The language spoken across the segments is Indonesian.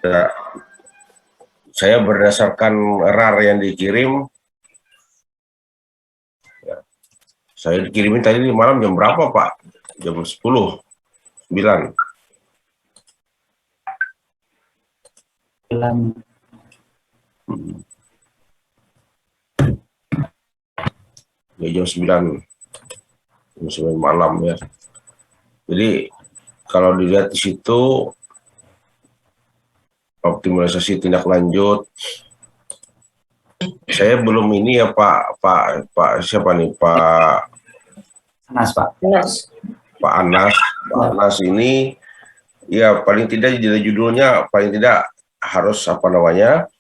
Ya, saya berdasarkan RAR yang dikirim, ya, saya dikirimin tadi malam jam berapa Pak? Jam 10, 9. Ya, jam 9 malam ya. Jadi kalau dilihat di situ optimalisasi tindak lanjut, saya belum ini ya Pak siapa nih Anas, Pak. Pak Anas ini ya paling tidak jadi judulnya paling tidak harus apa namanya,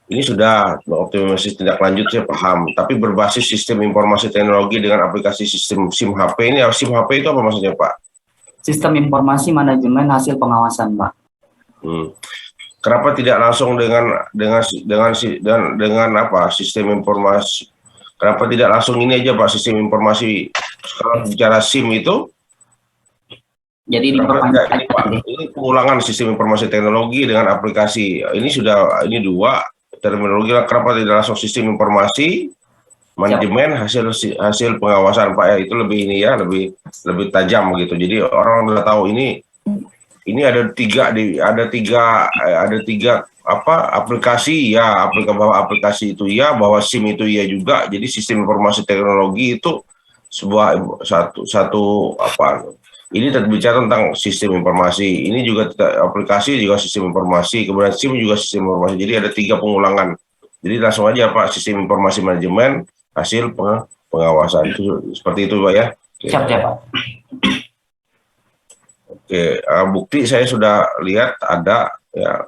ini sudah optimalisasi tindak lanjut saya paham, tapi berbasis sistem informasi teknologi dengan aplikasi sistem SIM HP. Ini SIM HP itu apa maksudnya Pak? Sistem informasi manajemen hasil pengawasan, Pak. Kenapa tidak langsung dengan apa sistem informasi? Kenapa tidak langsung ini aja Pak, sistem informasi? Kalau bicara SIM itu, jadi ini Pak, ini pengulangan sistem informasi teknologi dengan aplikasi. Ini dua terminologi. Kenapa tidak langsung sistem informasi manajemen hasil pengawasan Pak ya? Itu lebih ini ya, lebih tajam gitu. Jadi orang udah tahu ini ada tiga apa aplikasi ya, aplikasi itu ya, bahwa SIM itu ya juga. Jadi sistem informasi teknologi itu satu apa, ini terbicara tentang sistem informasi, ini juga aplikasi juga sistem informasi, kemudian SIM juga sistem informasi. Jadi ada tiga pengulangan. Jadi langsung aja Pak, sistem informasi manajemen hasil pengawasan itu seperti itu Pak ya. Siap ya Pak. Oke, bukti saya sudah lihat ada ya.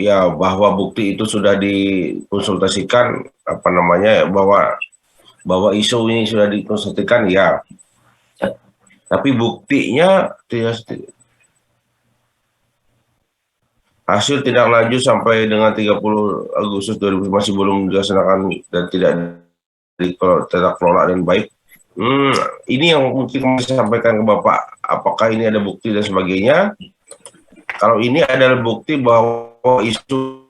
Ya, bahwa bukti itu sudah dikonsultasikan apa namanya, bahwa isu ini sudah dikonsultasikan ya. Tapi buktinya hasil tindak lanjut sampai dengan 30 Agustus 2000 masih belum dilaksanakan dan tidak tata kelola dan baik. Ini yang mungkin saya sampaikan ke Bapak, apakah ini ada bukti dan sebagainya. Kalau ini adalah bukti bahwa isu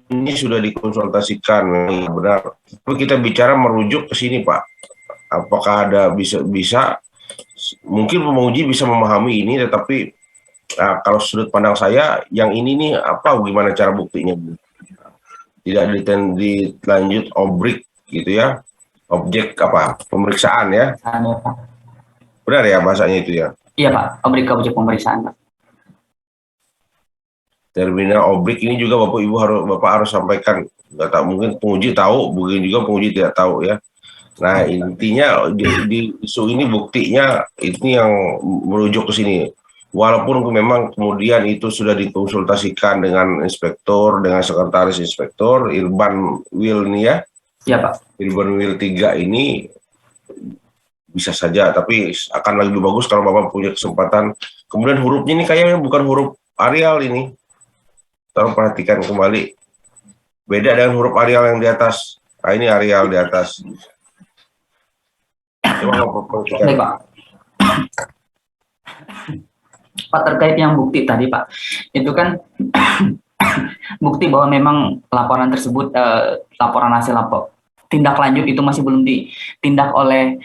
ini sudah dikonsultasikan, benar. Tapi kita bicara merujuk ke sini Pak. Apakah ada bisa mungkin penguji bisa memahami ini, tetapi kalau sudut pandang saya, yang ini nih apa, gimana cara buktinya? Tidak dilanjut obrik gitu ya, objek apa pemeriksaan ya. Benar ya bahasanya itu ya? Iya Pak, objek pemeriksaan Pak. Terminal obrik ini juga Bapak harus sampaikan. Nggak tahu, mungkin penguji tahu, mungkin juga penguji tidak tahu ya. Nah intinya di isu ini buktinya ini yang merujuk ke sini. Walaupun memang kemudian itu sudah dikonsultasikan dengan inspektor, dengan sekretaris inspektor, Irban Wil nih ya. Iya Pak. Irban Wil 3 ini bisa saja, tapi akan lebih bagus kalau Bapak punya kesempatan. Kemudian hurufnya ini kayaknya bukan huruf Arial ini. Tolong perhatikan kembali. Beda dengan huruf Arial yang di atas. Nah, ini Arial di atas. Baik, Pak. Pak, terkait yang bukti tadi Pak, itu kan bukti bahwa memang laporan tersebut, laporan hasil tindak lanjut itu masih belum ditindak oleh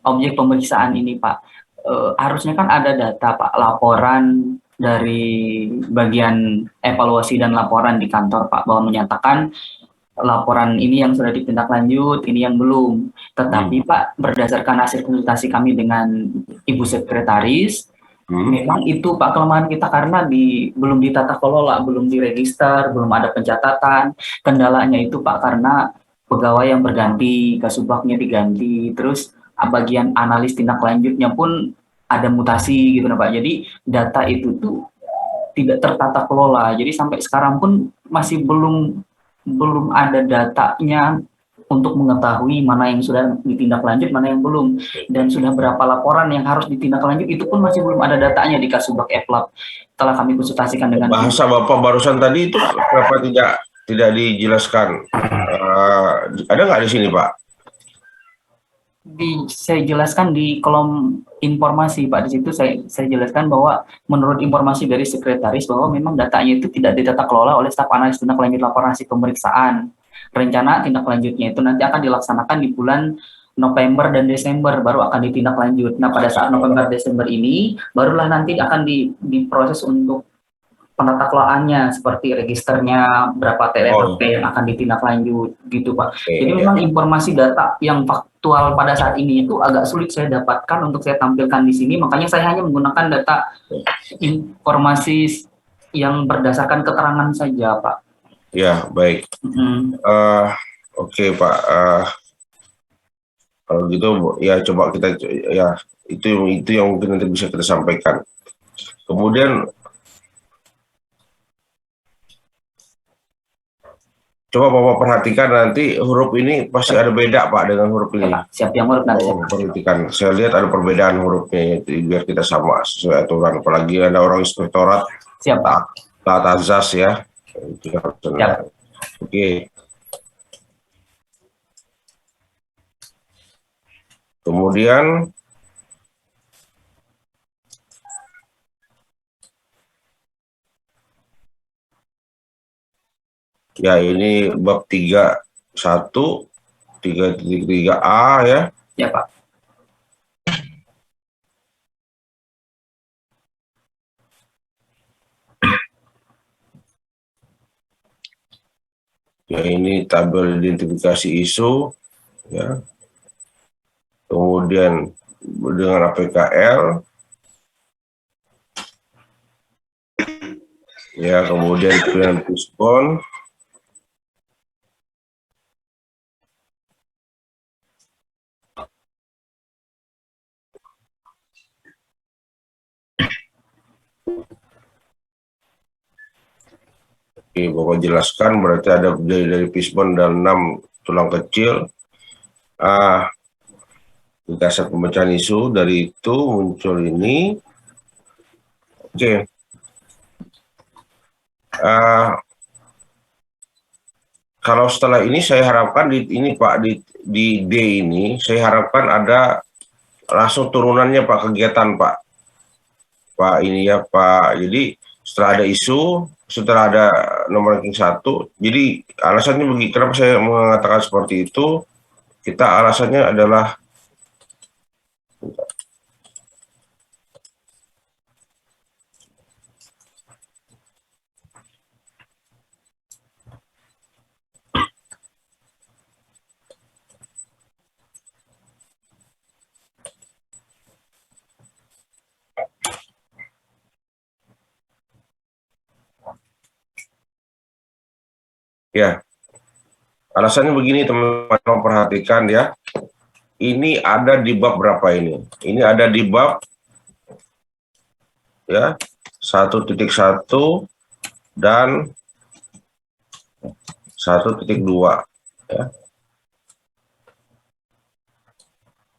objek pemeriksaan ini Pak. Harusnya kan ada data Pak, laporan dari bagian evaluasi dan laporan di kantor Pak, bahwa menyatakan laporan ini yang sudah ditindaklanjut, ini yang belum. Tetapi Pak, berdasarkan hasil konsultasi kami dengan Ibu Sekretaris, memang itu Pak kelemahan kita karena belum ditata kelola, belum diregister, belum ada pencatatan. Kendalanya itu Pak karena pegawai yang berganti, kasubagnya diganti, terus bagian analis tindak lanjutnya pun ada mutasi gitu Pak. Jadi data itu tuh tidak tertata kelola. Jadi sampai sekarang pun masih belum ada datanya untuk mengetahui mana yang sudah ditindaklanjut, mana yang belum, dan sudah berapa laporan yang harus ditindaklanjut itu pun masih belum ada datanya di Kasubag Eplab. Setelah kami konsultasikan dengan bahasa Bapak barusan tadi itu, kenapa tidak dijelaskan? Ada nggak di sini Pak? Saya jelaskan di kolom informasi Pak. Di situ saya jelaskan bahwa menurut informasi dari sekretaris bahwa memang datanya itu tidak ditata kelola oleh staf analis tindak lanjut laporan hasil pemeriksaan. Rencana tindak lanjutnya itu nanti akan dilaksanakan di bulan November dan Desember, baru akan ditindak lanjut. Nah, pada saat November Desember ini barulah nanti akan diproses untuk penata kelolaannya, seperti registernya, berapa TLRP yang akan ditindaklanjut gitu Pak. Jadi memang informasi data yang faktual pada saat ini itu agak sulit saya dapatkan untuk saya tampilkan di sini, makanya saya hanya menggunakan data informasi yang berdasarkan keterangan saja Pak. Ya, baik. Oke Pak, kalau gitu ya coba kita ya itu yang mungkin nanti bisa kita sampaikan. Kemudian coba Bapak perhatikan nanti huruf ini pasti ada beda Pak dengan huruf ini. Siap yang huruf nanti. Perhatikan, saya lihat ada perbedaan hurufnya biar kita sama sesuai aturan. Apalagi ada orang inspektorat. Siap Pak. Taat azas ya. Siap. Oke. Kemudian ya ini bab 31 3.3a ya. Ya Pak. Ya ini tabel identifikasi ISO ya. Kemudian dengan APKL ya, kemudian dengan Puspon. Oke, Bapak jelaskan berarti ada dari Puspon dan 6 tulang kecil. Dasar pemecahan isu, dari itu muncul ini. Oke. Kalau setelah ini saya harapkan ini Pak di D ini saya harapkan ada langsung turunannya Pak, kegiatan Pak ini ya Pak. Jadi setelah ada isu, setelah ada nomor ranking 1, jadi alasannya begini, kenapa saya mengatakan seperti itu, kita alasannya adalah ya, alasannya begini teman-teman, perhatikan ya. Ini ada di bab berapa ini? Ini ada di bab ya 1.1 dan 1.2 ya.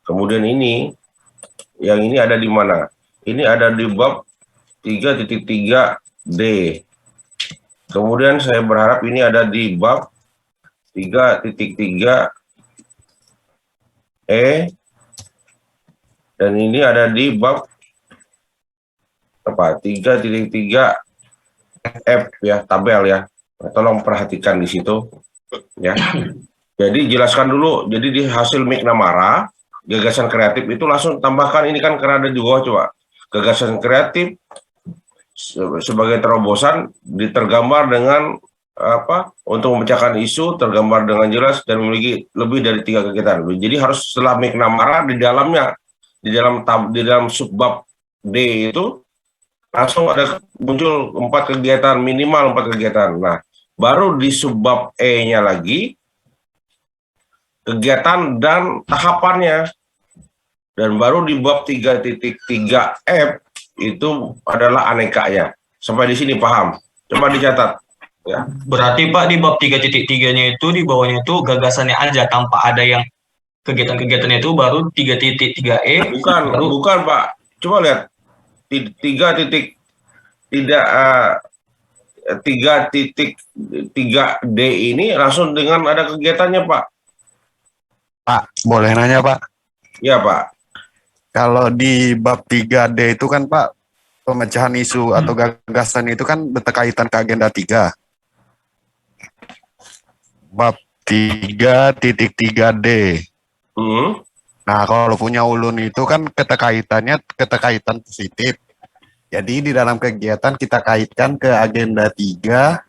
Kemudian yang ini ada di mana? Ini ada di bab 3.3D. Kemudian saya berharap ini ada di bab 3.3E, dan ini ada di bab 3.3F ya, tabel ya. Tolong perhatikan di situ ya. Jadi jelaskan dulu. Jadi di hasil McNamara gagasan kreatif itu langsung tambahkan ini kan, karena ada di bawah, coba gagasan kreatif sebagai terobosan ditergambar dengan untuk memecahkan isu, tergambar dengan jelas dan memiliki lebih dari 3 kegiatan. Jadi harus setelah McNamara di dalamnya, di dalam subbab D itu langsung ada muncul 4 kegiatan, minimal 4 kegiatan. Nah, baru di subbab E-nya lagi kegiatan dan tahapannya, dan baru di bab 3.3F itu adalah anekanya. Sampai di sini paham? Coba dicatat. Ya. Berarti Pak di bab 3.3-nya itu di bawahnya itu gagasannya aja tanpa ada yang kegiatan-kegiatannya itu baru 3.3E. Bukan Pak. Coba lihat 3.3D ini langsung dengan ada kegiatannya Pak. Pak, boleh nanya Pak? Iya Pak. Kalau di bab 3D itu kan Pak, pemecahan isu atau gagasan itu kan berkaitan ke agenda 3. Bab 3.3D. Hmm. Nah, kalau punya ulun itu kan keterkaitan positif. Jadi di dalam kegiatan kita kaitkan ke agenda 3,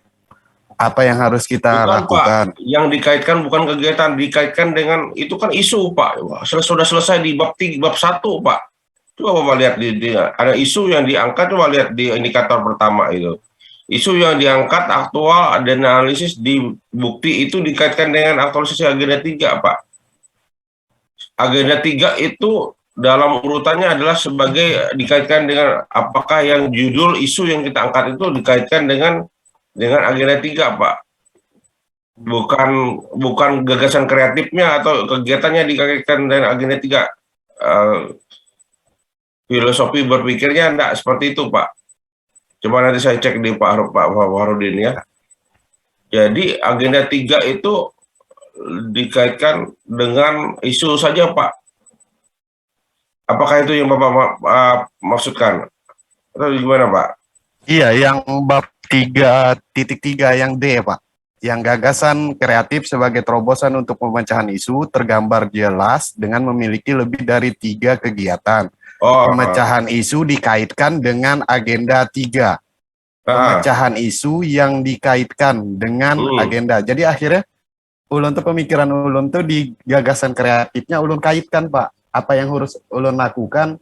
apa yang harus kita Bukan lakukan. Pak, yang dikaitkan bukan kegiatan, dikaitkan dengan itu kan isu Pak. Sudah selesai di bab 3, bab 1 Pak. Coba Bapak lihat ada isu yang diangkat, coba lihat di indikator pertama itu. Isu yang diangkat aktual dan analisis di bukti itu dikaitkan dengan aktualisasi agenda 3 Pak. Agenda 3 itu dalam urutannya adalah sebagai dikaitkan dengan apakah yang judul isu yang kita angkat itu dikaitkan dengan agenda 3 Pak. Bukan gagasan kreatifnya atau kegiatannya dikaitkan dengan agenda 3. Filosofi berpikirnya enggak seperti itu Pak. Coba nanti saya cek di Pak Farudin ya. Jadi agenda 3 itu dikaitkan dengan isu saja Pak. Apakah itu yang Bapak maksudkan? Atau gimana Pak? Iya, yang bab 3.3 yang D Pak. Yang gagasan kreatif sebagai terobosan untuk pemecahan isu tergambar jelas dengan memiliki lebih dari 3 kegiatan. Pemecahan isu dikaitkan dengan agenda 3. Pemecahan isu yang dikaitkan dengan agenda. Jadi akhirnya ulun tuh pemikiran ulun tuh di gagasan kreatifnya ulun kaitkan Pak. Apa yang harus ulun lakukan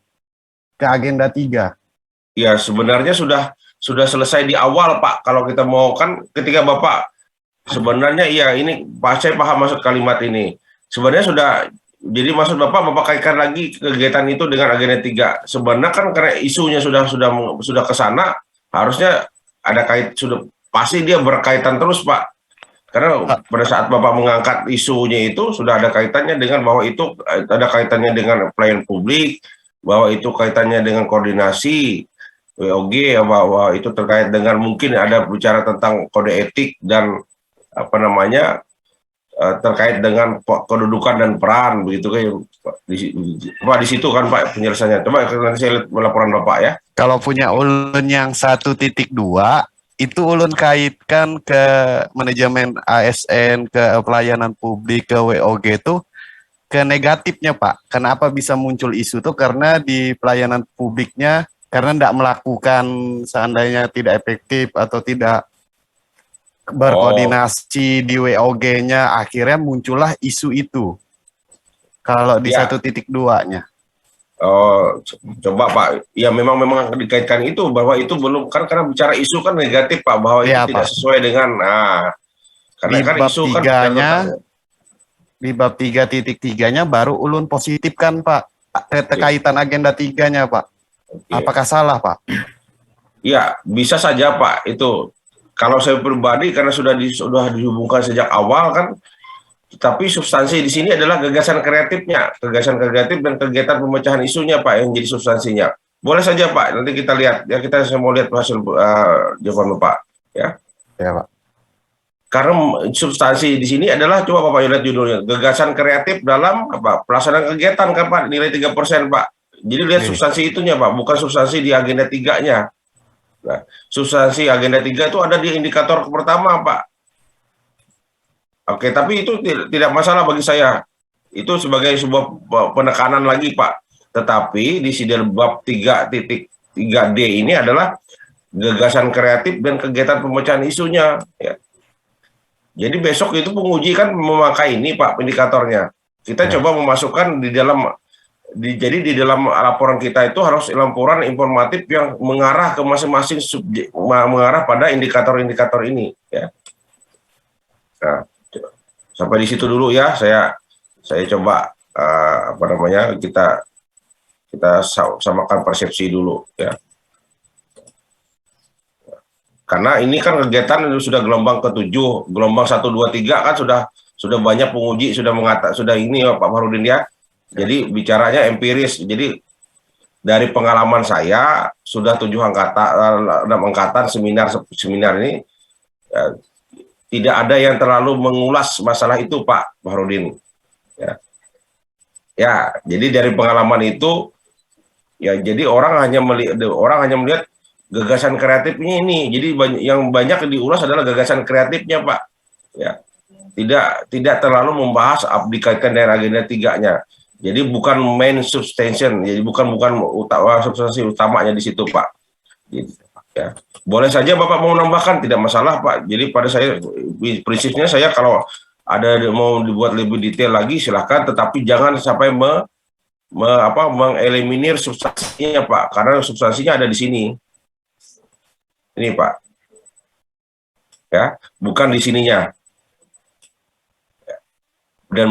ke agenda 3. Ya sebenarnya sudah selesai di awal Pak. Kalau kita mau kan ketika Bapak sebenarnya iya ini Pak, saya paham maksud kalimat ini. Sebenarnya sudah, jadi maksud Bapak kaitkan lagi kegiatan itu dengan agenda 3. Sebenarnya kan karena isunya sudah ke sana, harusnya ada sudah pasti dia berkaitan terus Pak. Karena pada saat Bapak mengangkat isunya itu sudah ada kaitannya dengan bahwa itu ada kaitannya dengan pelayanan publik, bahwa itu kaitannya dengan koordinasi WOG, bahwa itu terkait dengan mungkin ada bicara tentang kode etik dan terkait dengan kedudukan dan peran begitu kan di situ kan Pak penjelasannya. Coba nanti saya lihat laporan Bapak ya. Kalau punya ulun yang 1.2 itu ulun kaitkan ke manajemen ASN, ke pelayanan publik, ke WOG itu ke negatifnya Pak. Kenapa bisa muncul isu itu karena di pelayanan publiknya karena tidak melakukan seandainya tidak efektif atau tidak berkoordinasi di WOG-nya, akhirnya muncullah isu itu. Kalau di 1.2-nya. Coba Pak, ya memang dikaitkan itu bahwa itu belum kan karena bicara isu kan negatif Pak, bahwa itu tidak sesuai dengan karena di kan bab isu 3-nya di bab 3.3-nya baru ulun positifkan Pak kaitan agenda 3-nya Pak. Apakah salah Pak? Ya bisa saja Pak itu. Kalau saya pribadi karena sudah dihubungkan sejak awal kan, tapi substansi di sini adalah gagasan kreatifnya, gagasan kreatif dan kegiatan pemecahan isunya Pak yang jadi substansinya. Boleh saja Pak, nanti kita lihat ya, kita mau lihat hasil jawaban Bapak ya. Ya Pak. Karena substansi di sini adalah coba Bapak lihat judulnya, gagasan kreatif dalam pelaksanaan kegiatan kan Pak, nilai 3% Pak. Jadi lihat substansi itunya Pak, bukan substansi di agenda 3-nya. Nah, substansi agenda 3 itu ada di indikator pertama, Pak. Oke, tapi itu tidak masalah bagi saya. Itu sebagai sebuah penekanan lagi, Pak. Tetapi di sidang bab 3.3D ini adalah gagasan kreatif dan kegiatan pemecahan isunya. Ya. Jadi besok itu penguji kan memakai ini, Pak, indikatornya. Kita coba memasukkan di dalam jadi di dalam laporan kita itu harus laporan informatif yang mengarah ke masing-masing subjek, mengarah pada indikator-indikator ini ya. Nah, sampai di situ dulu ya, saya coba kita samakan persepsi dulu ya. Karena ini kan kegiatan sudah gelombang ke-7, gelombang 1 2 3 kan sudah banyak penguji sudah sudah ini ya, Pak Farudin ya. Jadi bicaranya empiris. Jadi dari pengalaman saya sudah 6 angkatan seminar ini tidak ada yang terlalu mengulas masalah itu Pak Farudin. Ya. Ya, jadi dari pengalaman itu, ya jadi orang hanya melihat gagasan kreatifnya ini. Jadi yang banyak diulas adalah gagasan kreatifnya, Pak. Ya, tidak terlalu membahas dikaitkan dengan agenda tiganya. Jadi bukan main substantion, jadi bukan substansi utamanya di situ, Pak. Gitu, ya. Boleh saja Bapak mau menambahkan, tidak masalah, Pak. Jadi pada saya prinsipnya saya kalau ada mau dibuat lebih detail lagi silahkan, tetapi jangan sampai mengeliminir substansinya, Pak, karena substansinya ada di sini. Ini, Pak, ya, bukan di sininya. Dan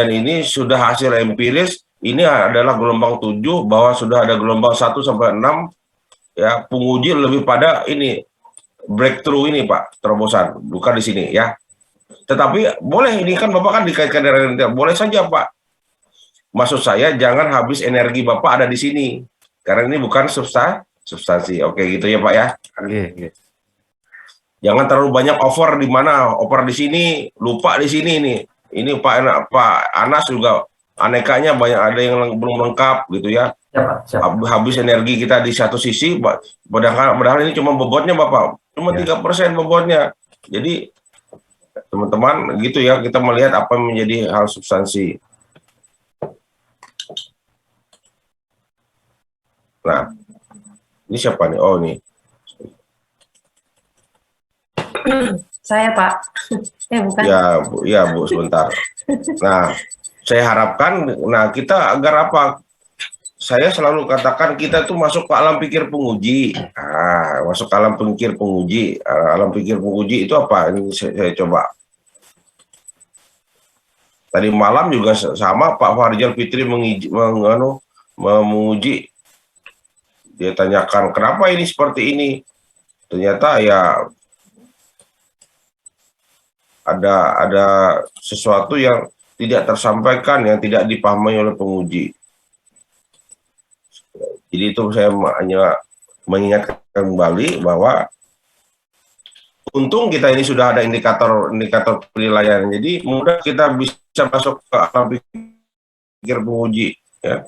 ini sudah hasil empiris, ini adalah gelombang 7 bahwa sudah ada gelombang 1 sampai 6, ya, penguji lebih pada ini breakthrough ini, Pak, terobosan, bukan di sini, ya. Tetapi boleh, ini kan Bapak kan dikaitkan dengan, boleh saja, Pak. Maksud saya jangan habis energi Bapak ada di sini, karena ini bukan substansi. Oke, gitu ya, Pak, ya. Jangan terlalu banyak over di sini, lupa di sini ini. Ini Pak Anas juga anekanya banyak, ada yang belum lengkap gitu ya. Ya, Pak. Siap. Habis energi kita di satu sisi, padahal ini cuma bobotnya Bapak, cuma 3% bobotnya. Jadi teman-teman gitu ya, kita melihat apa yang menjadi hal substansi. Nah, ini siapa nih? Oh, ini. Saya, Pak. Bukan. Ya, Bu, sebentar. Nah, saya harapkan, kita agar apa? Saya selalu katakan kita tuh masuk ke alam pikir penguji. Masuk ke alam pikir penguji. Alam pikir penguji itu apa? Ini saya coba. Tadi malam juga sama Pak Farijal Fitri menguji. Dia tanyakan kenapa ini seperti ini. Ternyata ya ada sesuatu yang tidak tersampaikan, yang tidak dipahami oleh penguji. Jadi itu saya hanya mengingatkan kembali bahwa untung kita ini sudah ada indikator penilaian, jadi mudah kita bisa masuk ke alam pikir penguji, ya.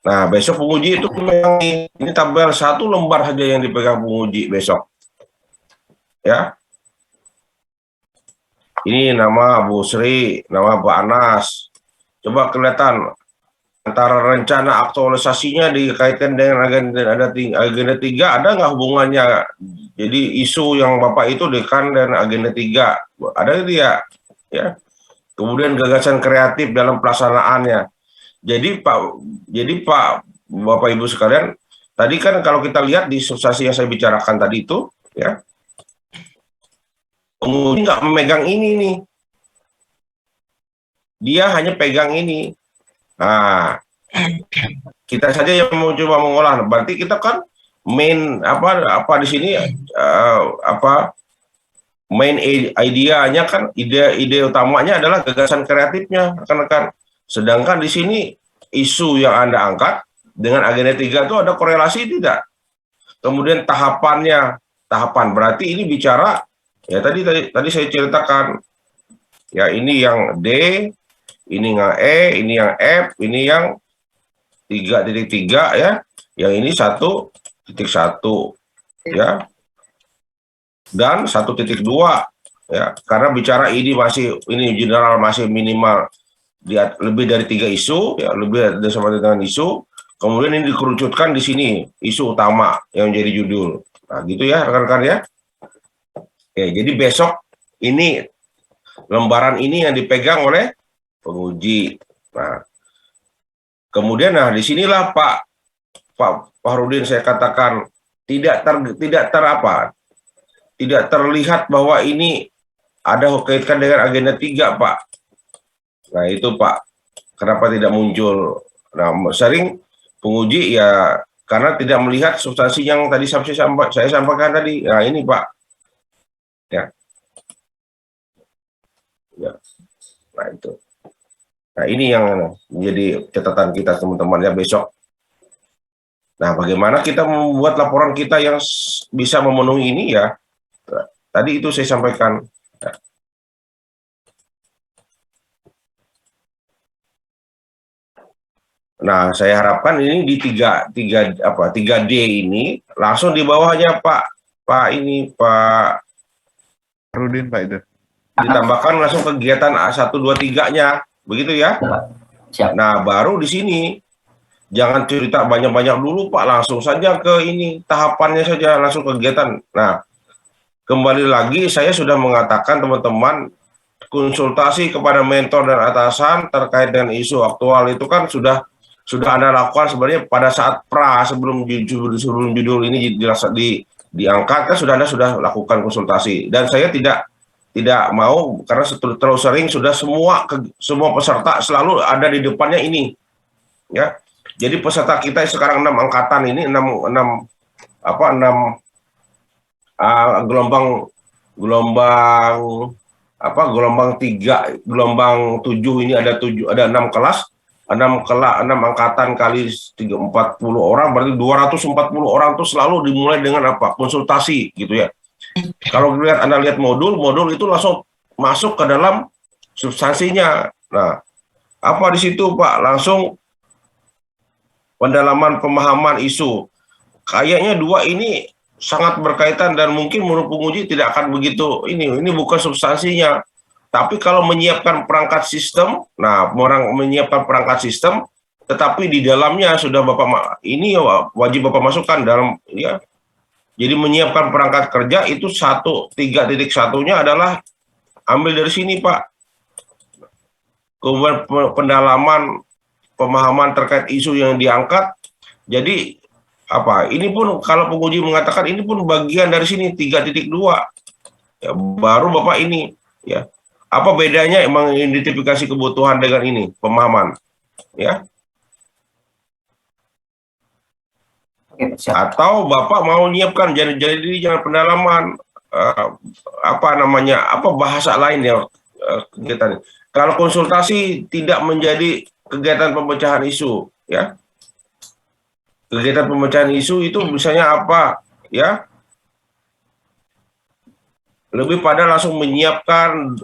Nah, besok penguji itu memang ini tabel 1 lembar saja yang dipegang penguji besok. Ya. Ini nama Bu Sri, nama Pak Anas. Coba kelihatan antara rencana aktualisasinya dikaitkan dengan agenda 3, ada nggak hubungannya? Jadi isu yang Bapak itu dekan dan agenda 3, ada tidak? Ya. Kemudian gagasan kreatif dalam pelaksanaannya. Jadi Pak Bapak Ibu sekalian, tadi kan kalau kita lihat di substansi yang saya bicarakan tadi itu, ya, penguji nggak memegang ini nih, dia hanya pegang ini. Nah, kita saja yang mau coba mengolah. Berarti kita kan main apa di sini main idenya kan, ide utamanya adalah gagasan kreatifnya, rekan-rekan. Sedangkan di sini isu yang Anda angkat dengan agenda 3 itu ada korelasi tidak? Kemudian tahapan berarti ini bicara, ya tadi saya ceritakan, ya ini yang D, ini yang E, ini yang F, ini yang 3.3 ya, yang ini 1.1 ya, dan 1.2 ya, karena bicara ini general masih minimal lebih dari 3 isu, ya, lebih dari sama dengan isu. Kemudian ini dikerucutkan di sini isu utama yang jadi judul. Nah, gitu ya rekan-rekan ya. Oke, jadi besok ini lembaran ini yang dipegang oleh penguji. Nah, kemudian disinilah Pak Fahrudin saya katakan tidak terlihat bahwa ini ada kaitkan dengan agenda 3, Pak. Nah, itu Pak, kenapa tidak muncul? Nah, sering penguji ya karena tidak melihat substansi yang tadi saya sampaikan tadi. Nah, ini Pak. Ya. Nah, itu. Nah, ini yang menjadi catatan kita teman-teman ya besok. Nah, bagaimana kita membuat laporan kita yang bisa memenuhi ini ya? Tadi itu saya sampaikan. Nah, saya harapkan ini di 3D ini langsung di bawahnya Pak Rudin Pak itu. ditambahkan langsung kegiatan A1, 2, 3-nya, begitu ya? Siap. Nah, baru di sini jangan cerita banyak-banyak dulu Pak, langsung saja ke ini tahapannya saja, langsung kegiatan. Nah, kembali lagi saya sudah mengatakan teman-teman, konsultasi kepada mentor dan atasan terkait dengan isu aktual itu kan sudah Anda lakukan sebenarnya pada saat sebelum judul ini diangkat kan Anda sudah lakukan konsultasi, dan saya tidak mau karena terlalu sering sudah semua peserta selalu ada di depannya ini ya. Jadi peserta kita sekarang 6 angkatan ini 6 gelombang 3, gelombang 7 ini ada 6 kelas, 6 angkatan kali 40 orang berarti 240 orang tuh selalu dimulai dengan konsultasi gitu ya. Kalau Anda lihat modul itu langsung masuk ke dalam substansinya. Nah, apa di situ Pak? Langsung pendalaman pemahaman isu. Kayaknya 2 ini sangat berkaitan dan mungkin menurut penguji tidak akan begitu ini bukan substansinya. Tapi kalau menyiapkan perangkat sistem, nah orang menyiapkan perangkat sistem, tetapi di dalamnya sudah Bapak ini wajib Bapak masukkan dalam ya. Jadi menyiapkan perangkat kerja itu 3.1-nya adalah ambil dari sini Pak. Kemudian pendalaman pemahaman terkait isu yang diangkat. Jadi ini pun kalau penguji mengatakan ini pun bagian dari sini 3.2. Ya, baru Bapak ini ya. Apa bedanya mengidentifikasi kebutuhan dengan ini pemahaman ya? Atau Bapak mau nyiapkan jadi jangan pendalaman bahasa lain ya kegiatan. Kalau konsultasi tidak menjadi kegiatan pemecahan isu ya. Kegiatan pemecahan isu itu misalnya apa ya? Lebih pada langsung menyiapkan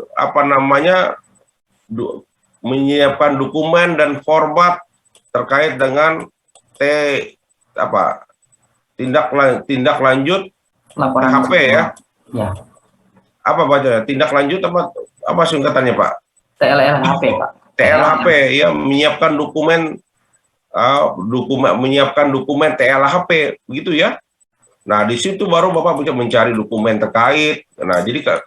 menyiapkan dokumen dan format terkait dengan tindak lanjut Laporan THP ya. Ya. Apa bacanya? Tindak lanjut apa singkatannya Pak? TLHP Pak. TLHP ya, menyiapkan dokumen menyiapkan dokumen TLHP begitu ya. Nah, di situ baru Bapak bisa mencari dokumen terkait. Nah, jadi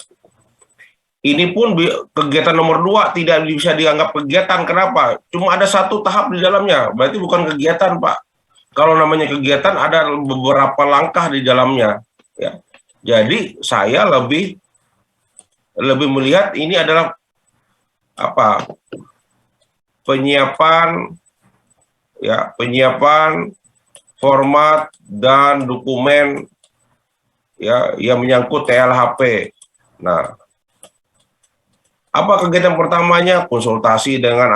ini pun kegiatan nomor 2 tidak bisa dianggap kegiatan. Kenapa? Cuma ada 1 tahap di dalamnya. Berarti bukan kegiatan, Pak. Kalau namanya kegiatan ada beberapa langkah di dalamnya. Ya. Jadi saya lebih melihat ini adalah penyiapan format dan dokumen ya yang menyangkut TLHP. Nah, apa kegiatan pertamanya? Konsultasi dengan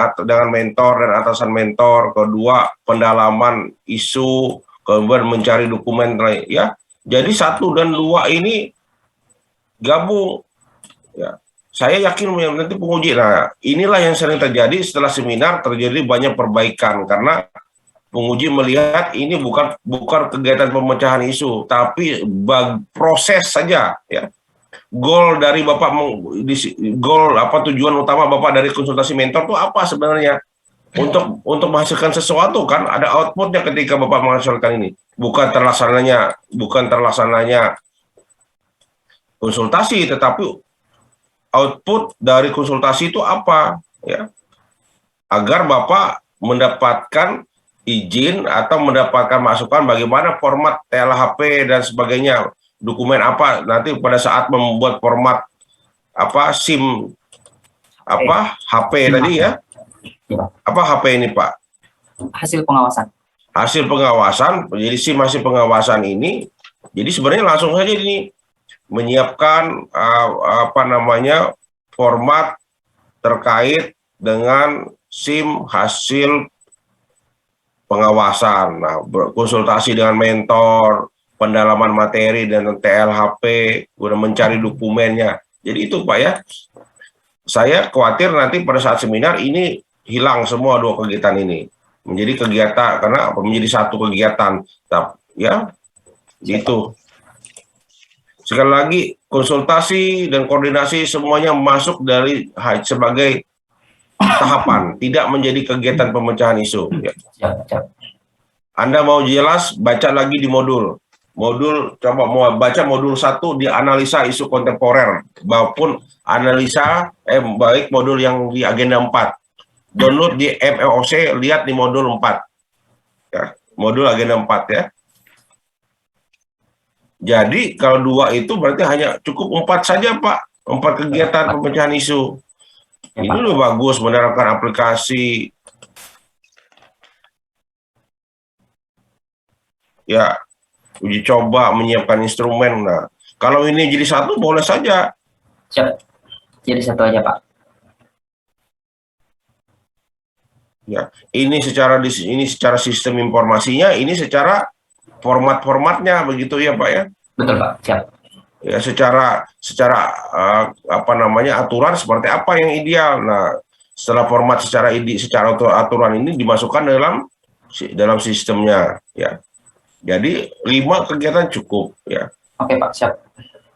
mentor dan atasan mentor. Kedua, pendalaman isu, kemudian mencari dokumen ya. Jadi 1 dan 2 ini gabung. Ya. Saya yakin nanti penguji. Nah, inilah yang sering terjadi setelah seminar terjadi banyak perbaikan karena penguji melihat ini bukan kegiatan pemecahan isu, tapi proses saja ya. Goal dari Bapak tujuan utama Bapak dari konsultasi mentor itu apa sebenarnya? Untuk menghasilkan sesuatu kan ada outputnya ketika Bapak menghasilkan ini. Bukan terlaksananya konsultasi, tetapi output dari konsultasi itu apa ya? Agar Bapak mendapatkan izin atau mendapatkan masukan bagaimana format TLHP dan sebagainya. Dokumen apa nanti pada saat membuat format SIM HP tadi ya. Apa HP ini Pak? Hasil pengawasan. Hasil pengawasan, jadi SIM hasil pengawasan ini. Jadi sebenarnya langsung saja ini menyiapkan format terkait dengan SIM hasil pengawasan, nah, konsultasi dengan mentor, pendalaman materi dan TLHP, guna mencari dokumennya. Jadi itu Pak ya, saya khawatir nanti pada saat seminar ini hilang semua dua kegiatan ini. Menjadi kegiatan, karena menjadi satu kegiatan. Ya, gitu. Sekali lagi, konsultasi dan koordinasi semuanya masuk dari sebagai tahapan, tidak menjadi kegiatan pemecahan isu. Ya. Siap. Anda mau jelas, baca lagi di modul. Coba mau baca modul 1 di analisa isu kontemporer, maupun analisa, baik modul yang di agenda 4. Download di MOOC, lihat di modul 4. Ya, modul agenda 4 ya. Jadi kalau 2 itu berarti hanya cukup 4 saja Pak, 4 kegiatan pemecahan isu. Ya, Ini Pak. udah bagus menerapkan aplikasi. Ya, uji coba, menyiapkan instrumen. Nah, kalau ini jadi satu boleh saja. Siap. Jadi satu aja Pak. Ya, ini secara sistem informasinya, ini secara format-formatnya begitu ya Pak ya. Betul Pak. Siap. Ya, secara apa namanya, aturan seperti apa yang ideal. Nah, setelah format secara aturan ini dimasukkan dalam sistemnya ya. Jadi 5 kegiatan cukup ya. Oke Pak. Siap.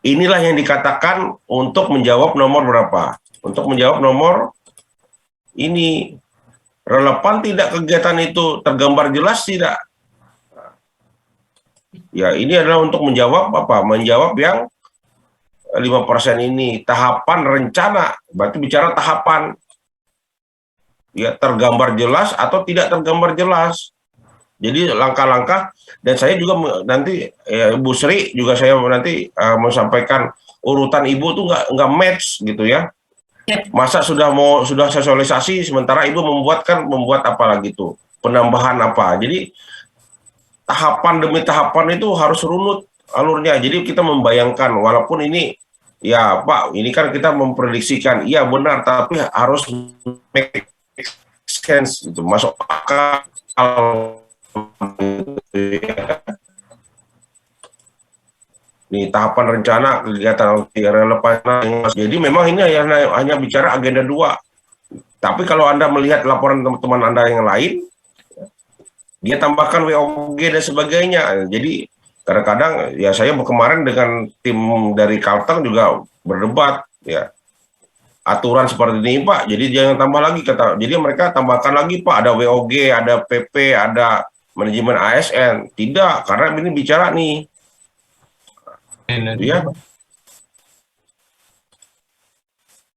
Inilah yang dikatakan untuk menjawab nomor berapa? Untuk menjawab nomor ini, relevan tidak kegiatan itu, tergambar jelas tidak? Ya, ini adalah untuk menjawab apa? Menjawab yang 5% ini, tahapan rencana, berarti bicara tahapan. Ya, tergambar jelas atau tidak tergambar jelas. Jadi langkah-langkah, dan saya juga nanti Bu Sri juga saya nanti mau sampaikan urutan Ibu tuh nggak match gitu ya. Masa sudah sosialisasi sementara Ibu membuat apa lagi tuh, penambahan apa. Jadi tahapan demi tahapan itu harus runut alurnya. Jadi kita membayangkan, walaupun ini ya Pak, ini kan kita memprediksikan, iya benar, tapi harus make sense gitu, masuk akal. Nih, tahapan rencana kegiatan relevan. Jadi memang ini hanya bicara agenda 2. Tapi kalau Anda melihat laporan teman-teman Anda yang lain, dia tambahkan WOG dan sebagainya. Jadi kadang-kadang ya saya kemarin dengan tim dari Kalteng juga berdebat ya. Aturan seperti ini Pak, jadi jangan tambah lagi jadi mereka tambahkan lagi Pak, ada WOG, ada PP, ada manajemen ASN. Tidak, karena ini bicara nih. Ya.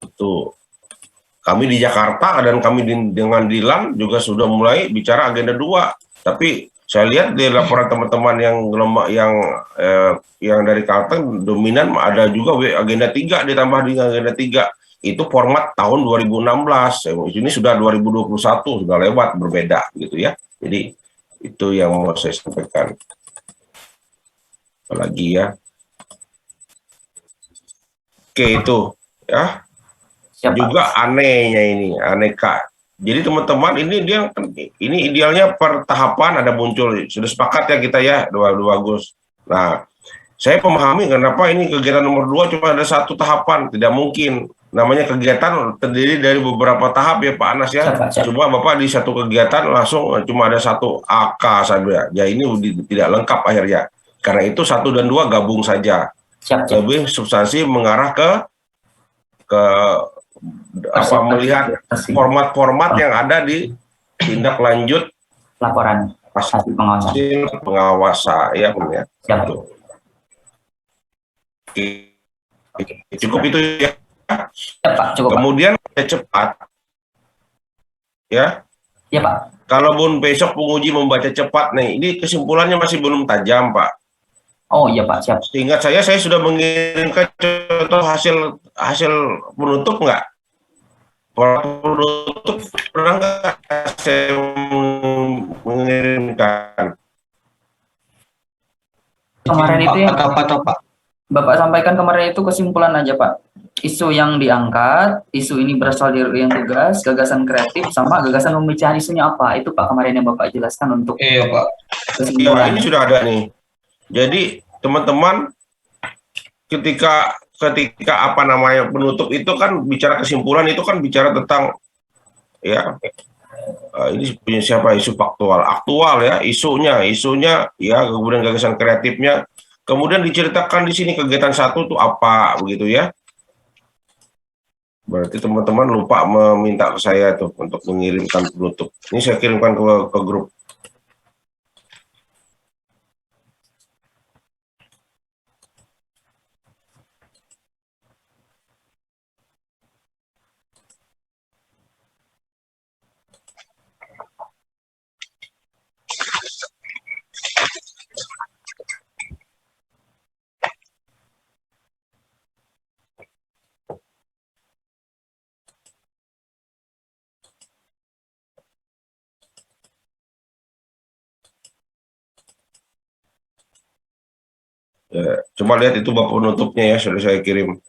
Itu. Kami di Jakarta dan kami dengan Dilan juga sudah mulai bicara agenda 2. Tapi saya lihat di laporan teman-teman yang dari Kalteng dominan ada juga agenda 3 ditambah dengan agenda 3. Itu format tahun 2016. Ini sudah 2021, sudah lewat, berbeda gitu ya. Jadi itu yang mau saya sampaikan. Apalagi ya. Oke, itu ya. Siap, Juga Pak. anehnya ini, aneka. Jadi teman-teman ini idealnya per tahapan ada muncul. Sudah sepakat ya kita ya, 22 Agustus. Nah, saya memahami kenapa ini kegiatan nomor 2 cuma ada 1 tahapan. Tidak mungkin. Namanya kegiatan terdiri dari beberapa tahap ya Pak Anas ya. Siap. Cuma Bapak di satu kegiatan langsung cuma ada 1 AK saja. Ya ini tidak lengkap akhirnya. Karena itu 1 dan 2 gabung saja. Siap. Lebih substansi mengarah ke apa, melihat format-format yang ada di tindak lanjut Laporan hasil pengawasan. pengawasan ya Pak ya. Siap. Cukup itu ya. Siap, Pak. Cukup, Pak. Kemudian cepat ya. Ya, Pak. Kalaupun besok penguji membaca cepat nih, ini kesimpulannya masih belum tajam Pak. Oh iya Pak, siap. Seingat saya sudah mengirimkan contoh hasil penutup nggak? Penutup pernah nggak saya mengirimkan? Kemarin itu yang apa Pak? Bapak sampaikan kemarin itu kesimpulan aja Pak. Isu yang diangkat, isu ini berasal dari yang tugas, gagasan kreatif, sama gagasan pemecahan isunya apa. Itu Pak kemarin yang Bapak jelaskan untuk Iya Pak. Ya, ini kesimpulan. sudah ada nih. Jadi teman-teman ketika ketika apa namanya penutup itu kan bicara kesimpulan itu kan bicara tentang ya ini punya siapa isu faktual aktual ya isunya ya kemudian gagasan kreatifnya kemudian diceritakan di sini kegiatan satu tuh apa begitu ya. Berarti teman-teman lupa meminta ke saya tuh untuk mengirimkan penutup. Ini saya kirimkan ke grup. Ya, coba lihat itu bab penutupnya ya sudah saya kirim.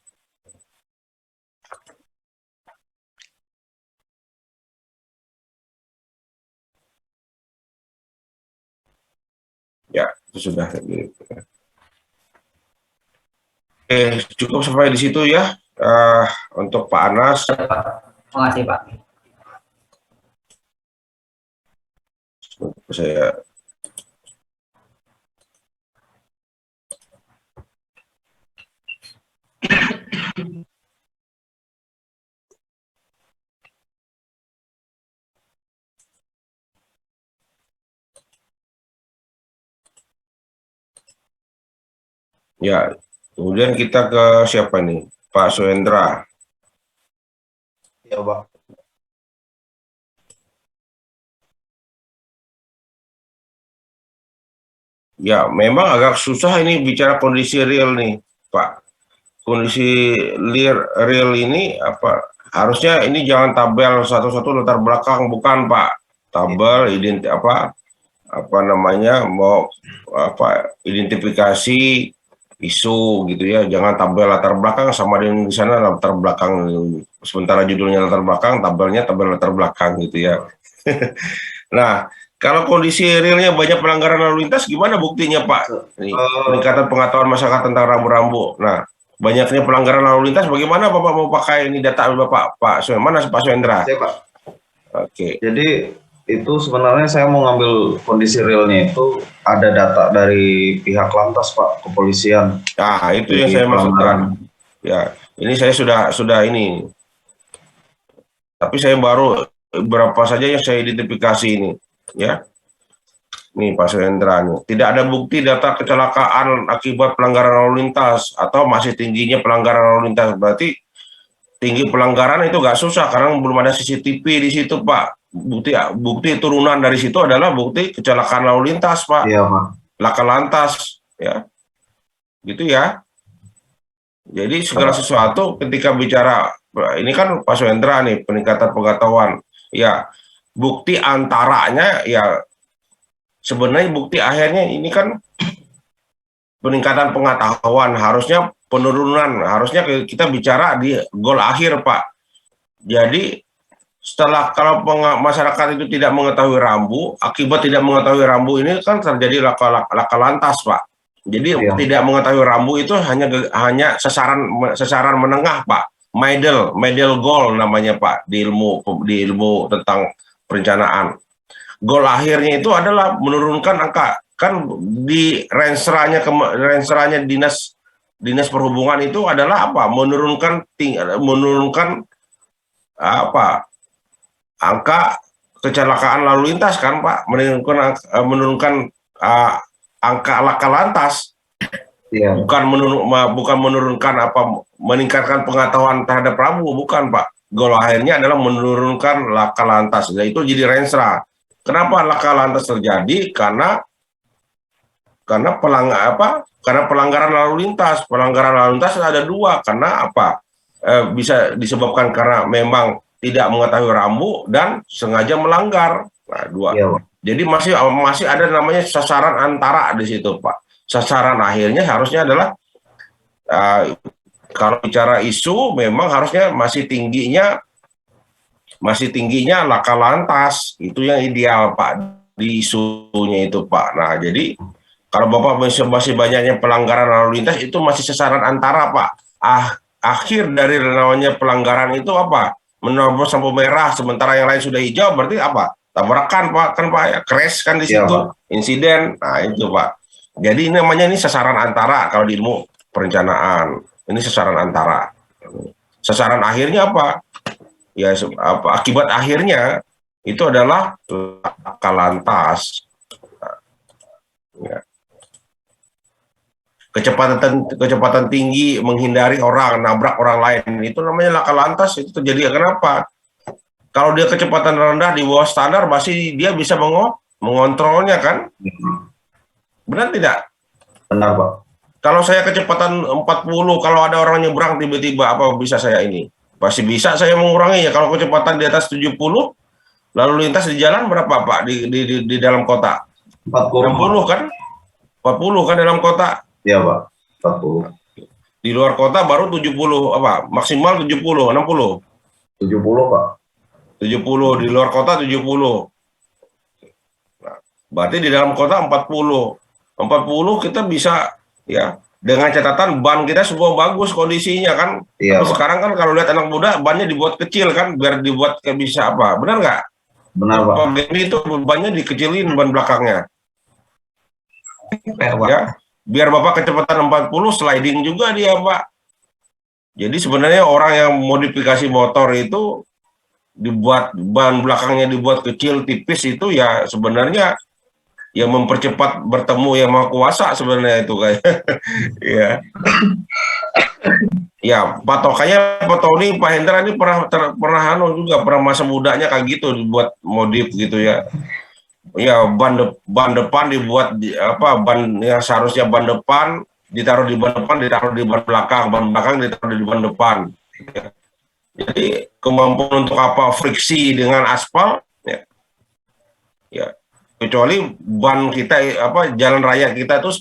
Ya, itu sudah saya kirim. Oke, cukup sampai di situ ya. Untuk Pak Anas, Terima kasih Pak. saya ya. Kemudian kita ke siapa nih? Pak Suendra. Ya, Pak. Ya, memang agak susah ini bicara kondisi real nih, Pak. Kondisi real ini apa? Harusnya ini jangan tabel satu-satu latar belakang, bukan Pak. Tabel apa namanya mau apa identifikasi isu gitu ya. Jangan tabel latar belakang sama dengan di sana latar belakang. Sementara judulnya latar belakang, tabel latar belakang gitu ya. Nah, kalau kondisi realnya banyak pelanggaran lalu lintas, gimana buktinya Pak? Ini, peningkatan pengetahuan masyarakat tentang rambu-rambu. Nah, banyaknya pelanggaran lalu lintas, bagaimana Bapak mau pakai ini data Bapak? Mana Pak Suendra? Ya, Pak. Oke. Jadi itu sebenarnya saya mau ngambil kondisi realnya itu ada data dari pihak Lantas, Pak, kepolisian. Nah, itu yang saya maksudkan. Ya, ini saya sudah ini. Tapi saya baru berapa saja yang saya identifikasi ini, ya. Nih Pak Suendra, nih. Tidak ada bukti data kecelakaan akibat pelanggaran lalu lintas atau masih tingginya pelanggaran lalu lintas. Berarti tinggi pelanggaran itu nggak susah karena belum ada CCTV di situ, Pak. Bukti turunan dari situ adalah bukti kecelakaan lalu lintas, Pak. Iya, Pak. Laka lantas, ya. Gitu ya. Jadi segala sesuatu ketika bicara ini kan Pak Suendra nih peningkatan pengetahuan, ya bukti antaranya ya sebenarnya bukti akhirnya ini kan peningkatan pengetahuan harusnya penurunan harusnya kita bicara di goal akhir Pak. Jadi setelah kalau masyarakat itu tidak mengetahui rambu, akibat tidak mengetahui rambu ini kan terjadi laka lantas Pak. Jadi tidak mengetahui rambu itu hanya sasaran menengah Pak, middle goal namanya Pak di ilmu tentang perencanaan. Goal akhirnya itu adalah menurunkan angka kan di rangeranya dinas perhubungan itu adalah apa? Menurunkan apa? Angka kecelakaan lalu lintas kan Pak, menurunkan angka laka lantas, bukan menurunkan meningkatkan pengetahuan terhadap rambu, bukan Pak. Goal akhirnya adalah menurunkan laka lantas. Nah, itu jadi rensra. Kenapa laka lantas terjadi? Karena pelanggaran lalu lintas. Pelanggaran lalu lintas ada dua. Karena apa? Bisa disebabkan karena memang tidak mengetahui rambu dan sengaja melanggar. Nah, dua. Jadi masih ada namanya sasaran antara di situ, Pak. Sasaran akhirnya harusnya adalah kalau bicara isu memang harusnya masih tingginya laka lantas, itu yang ideal Pak di isunya itu Pak. Nah jadi kalau Bapak masih banyaknya pelanggaran lalu lintas itu masih sasaran antara Pak. Akhir dari namanya pelanggaran itu apa? Menerobos lampu merah sementara yang lain sudah hijau, berarti apa? Tabrakan Pak, kan Pak ya, crash kan di Iya, situ, Pak. insiden. Nah itu Pak. Jadi ini namanya ini sasaran antara kalau di ilmu perencanaan. Ini sasaran antara. Sasaran akhirnya apa? Ya akibat akhirnya itu adalah laka lantas. Ya. Kecepatan tinggi menghindari orang, nabrak orang lain, itu namanya laka lantas. Itu terjadi kenapa? Kalau dia kecepatan rendah di bawah standar, masih dia bisa mengontrolnya kan? Benar tidak? Benar Pak. Kalau saya kecepatan 40, kalau ada orang nyebrang tiba-tiba, apa bisa saya ini? Pasti bisa saya menguranginya. Kalau kecepatan di atas 70, lalu lintas di jalan berapa Pak di dalam kota? 40 kan? 40 kan dalam kota. Iya Pak, 40. Di luar kota baru 70 apa? Maksimal 70, 60. 70 Pak. 70 di luar kota 70. Nah, berarti di dalam kota 40. 40 kita bisa ya dengan catatan ban kita semua bagus kondisinya kan. Iya, Tapi Pak. sekarang kan kalau lihat anak muda bannya dibuat kecil kan biar dibuat kayak bisa apa? Benar nggak? Benar Pak. Jadi itu bannya dikecilin ban belakangnya. Pak. Ya, biar Bapak kecepatan 40 sliding juga dia, Pak. Jadi sebenarnya orang yang modifikasi motor itu dibuat ban belakangnya dibuat kecil tipis itu ya sebenarnya ya mempercepat bertemu yang Maha Kuasa sebenarnya itu kayak ya. Ya, patokannya Pak Tony, Pak Hendra ini pernah juga pernah masa mudanya kayak gitu dibuat modif gitu ya. Ya ban depan dibuat ban yang seharusnya ban depan ditaruh di ban depan, ditaruh di ban belakang ditaruh di ban depan. Ya. Jadi kemampuan untuk friksi dengan aspal ya kecuali ban kita jalan raya kita itu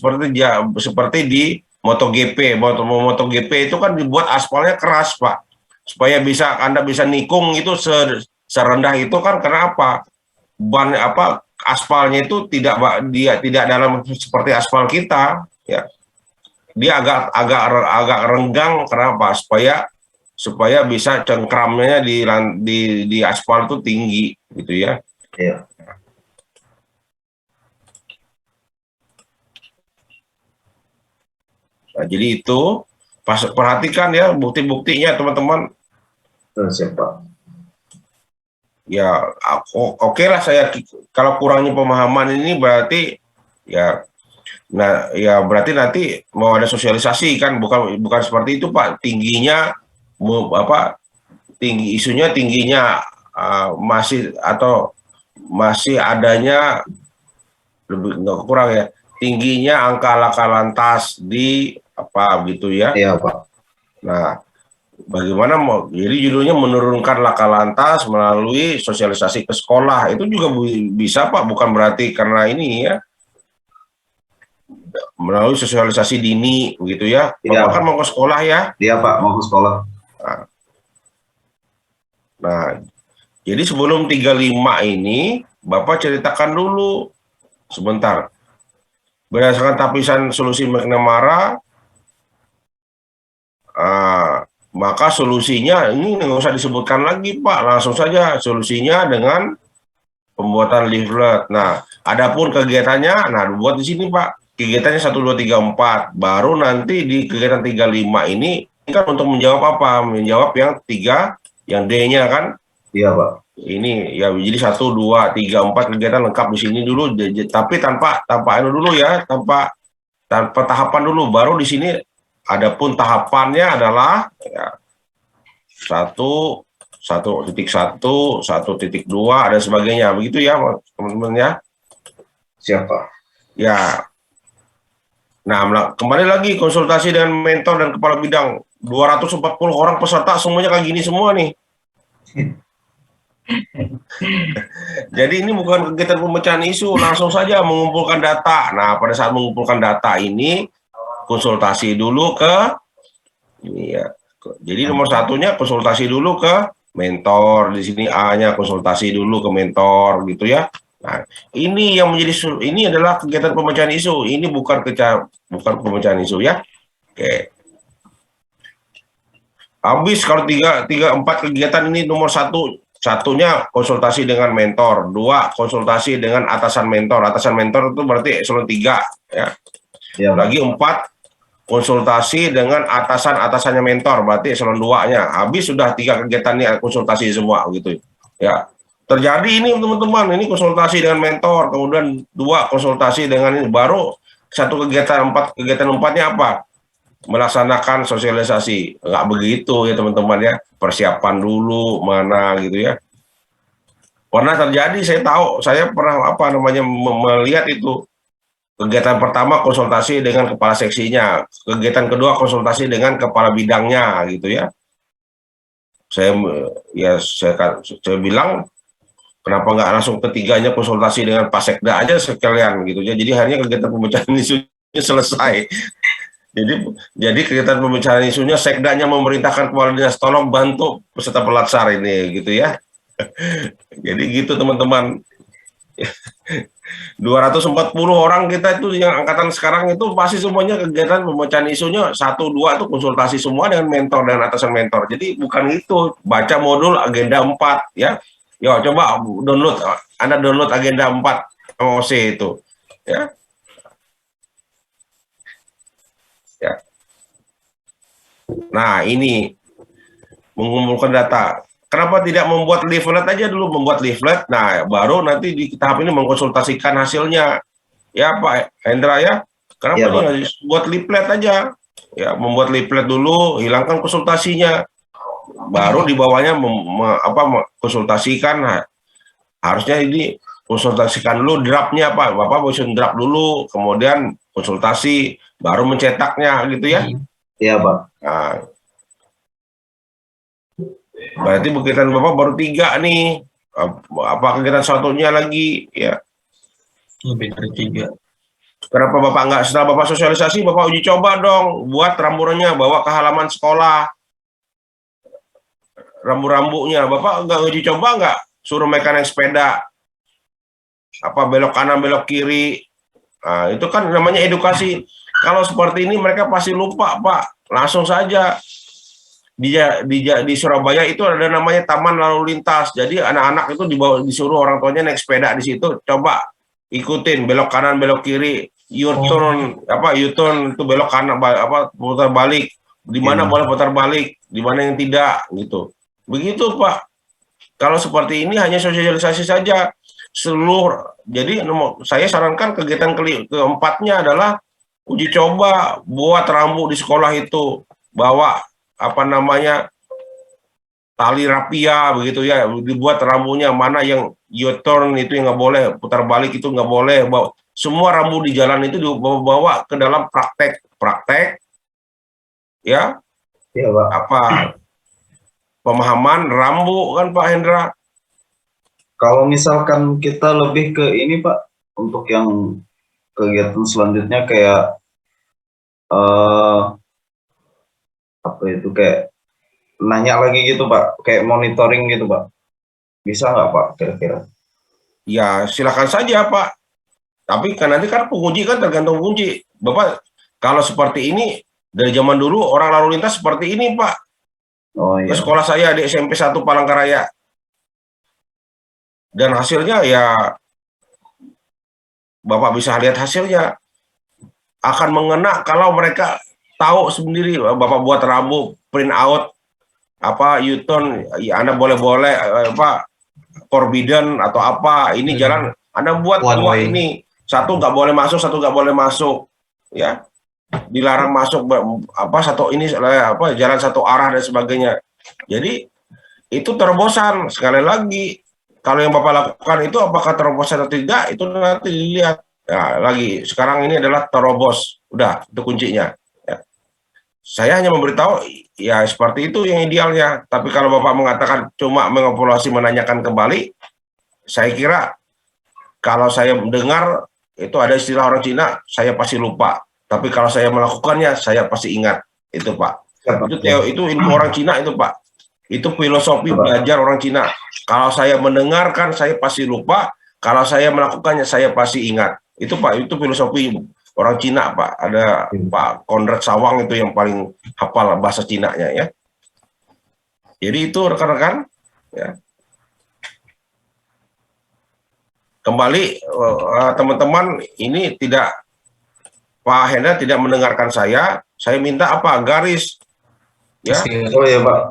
seperti di MotoGP. MotoGP itu kan dibuat aspalnya keras Pak supaya Anda bisa nikung itu serendah itu kan kenapa ban aspalnya itu tidak dalam seperti aspal kita ya, dia agak renggang. Kenapa? Supaya bisa cengkramnya di aspal itu tinggi gitu ya. Iya. Nah, jadi itu perhatikan ya bukti-buktinya teman-teman. Siap Pak. Ya oke lah saya kalau kurangnya pemahaman ini berarti ya berarti nanti mau ada sosialisasi kan bukan seperti itu Pak, tingginya tingginya masih adanya lebih nggak kurang ya tingginya angka laka lantas di gitu ya. Iya Pak. Nah, bagaimana jadi judulnya menurunkan laka lantas melalui sosialisasi ke sekolah itu juga bisa Pak, bukan berarti karena ini ya melalui sosialisasi dini begitu ya. Bapak kan mau ke sekolah ya? Iya Pak, mau ke sekolah. Nah, jadi sebelum 35 ini Bapak ceritakan dulu sebentar. Berdasarkan tapisan solusi McNamara, maka solusinya ini nggak usah disebutkan lagi Pak, langsung saja solusinya dengan pembuatan leaflet. Nah, adapun kegiatannya, buat di sini Pak, kegiatannya 1, 2, 3, 4. Baru nanti di kegiatan 35 ini kan untuk menjawab apa? Menjawab yang 3, yang D-nya kan? Iya Pak. Ini ya jadi 1, 2, 3, 4 kegiatan lengkap di sini dulu, tapi tanpa dulu ya, tanpa tahapan dulu. Baru di sini adapun tahapannya adalah ya, 1.1, 1.2 dan sebagainya. Begitu ya teman-teman ya. Siapa? Ya. Nah, kembali lagi konsultasi dengan mentor dan kepala bidang. 240 orang peserta semuanya kayak gini semua nih. Jadi ini bukan kegiatan pemecahan isu, langsung saja mengumpulkan data. Nah, pada saat mengumpulkan data ini konsultasi dulu ke Iya. Jadi nomor satunya konsultasi dulu ke mentor. Di sini A-nya konsultasi dulu ke mentor gitu ya. Nah, ini yang ini adalah kegiatan pemecahan isu. Ini bukan pemecahan isu ya. Oke. Habis kalau tiga empat kegiatan ini nomor satunya konsultasi dengan mentor, dua konsultasi dengan atasan mentor. Atasan mentor itu berarti eselon 3 ya. Ya, Pak. Lagi 4 konsultasi dengan atasannya mentor, berarti eselon 2-nya. Habis sudah 3 kegiatan ini konsultasi semua gitu. Ya. Terjadi ini teman-teman, ini konsultasi dengan mentor, kemudian 2 konsultasi dengan ini, baru satu kegiatan 4, kegiatan 4-nya apa? Melaksanakan sosialisasi. Nggak begitu ya teman-teman ya, persiapan dulu mana gitu ya. Pernah terjadi, saya pernah melihat itu. Kegiatan pertama konsultasi dengan kepala seksinya, kegiatan kedua konsultasi dengan kepala bidangnya gitu ya. Saya bilang kenapa nggak langsung ketiganya konsultasi dengan Pak Sekda aja sekalian gitu ya. Jadi hanya kegiatan pemecahan isunya selesai. Jadi kegiatan pemecahan isunya Sekdanya memerintahkan kepala dinas tolong bantu peserta pelaksar ini gitu ya. Jadi gitu teman-teman. 240 orang kita itu yang angkatan sekarang itu pasti semuanya kegiatan pemecahan isunya 1-2 itu konsultasi semua dengan mentor dan atasan mentor. Jadi bukan itu, baca modul agenda 4 ya. Yo coba Anda download agenda 4 OC itu ya. Ya. Nah, ini mengumpulkan data. Kenapa tidak membuat leaflet aja dulu, membuat leaflet, nah baru nanti di tahap ini mengkonsultasikan hasilnya. Ya Pak Hendra ya, kenapa Iya, Pak. dia buat leaflet aja? Ya, membuat leaflet dulu, hilangkan konsultasinya. Baru di bawahnya konsultasikan. Nah, harusnya ini konsultasikan dulu draftnya Pak. Bapak bisa draft dulu, kemudian konsultasi, baru mencetaknya gitu ya. Iya, Pak. Nah, berarti kegiatan Bapak baru 3 nih. Apa kegiatan satunya lagi ya? Lebih dari 3. Kenapa Bapak nggak, setelah Bapak sosialisasi, Bapak uji coba dong, buat rambu-rambunya, bawa ke halaman sekolah. Rambu-rambunya, Bapak nggak uji coba nggak? Suruh mereka naik sepeda. Apa belok kanan, belok kiri. Nah, itu kan namanya edukasi. Kalau seperti ini mereka pasti lupa, Pak. Langsung saja. Di Surabaya itu ada namanya taman lalu lintas. Jadi anak-anak itu disuruh orang tuanya naik sepeda di situ. Coba ikutin belok kanan, belok kiri, U-turn U-turn itu belok kanan, putar balik. Di mana boleh putar balik, di mana yang tidak gitu. Begitu Pak. Kalau seperti ini hanya sosialisasi saja. Jadi saya sarankan kegiatan keempatnya adalah uji coba buat rambu di sekolah itu, bawa tali rapia begitu ya, dibuat rambunya, mana yang U-turn itu yang nggak boleh, putar balik itu nggak boleh, semua rambu di jalan itu dibawa ke dalam praktek ya. Iya, Pak. Pemahaman rambu kan Pak Hendra. Kalau misalkan kita lebih ke ini, Pak, untuk yang kegiatan selanjutnya kayak kayak nanya lagi gitu Pak, kayak monitoring gitu Pak, bisa nggak Pak kira-kira? Ya silakan saja Pak, tapi kan nanti kan penguji kan tergantung penguji. Bapak kalau seperti ini dari zaman dulu orang lalu lintas seperti ini Pak. Oh iya. Ke sekolah saya di SMP 1 Palangkaraya, dan hasilnya ya Bapak bisa lihat hasilnya akan mengena kalau mereka tahu sendiri. Bapak buat rambu, print out U-turn, ya Anda boleh forbidden atau ini jalan Anda buat dua ini, satu nggak boleh masuk, satu nggak boleh masuk ya, dilarang masuk jalan satu arah dan sebagainya. Jadi itu terobosan. Sekali lagi, kalau yang Bapak lakukan itu apakah terobosan atau tidak, itu nanti dilihat. Nah, lagi sekarang ini adalah terobos, udah itu kuncinya ya. Saya hanya memberitahu ya seperti itu yang idealnya. Tapi kalau Bapak mengatakan cuma mengevaluasi, menanyakan kembali, saya kira kalau saya mendengar itu ada istilah orang Cina, saya pasti lupa. Tapi kalau saya melakukannya, saya pasti ingat. Itu Pak. Itu ilmu orang Cina itu Pak. Itu filosofi belajar orang Cina. Kalau saya mendengarkan saya pasti lupa, kalau saya melakukannya saya pasti ingat. Itu Pak, itu filosofi orang Cina Pak. Ada Pak Konrad Sawang itu yang paling hafal bahasa Cinanya ya. Jadi itu rekan-rekan ya. Kembali teman-teman, ini tidak, Pak Hendra tidak mendengarkan saya minta apa? Garis ya. Oh ya Pak.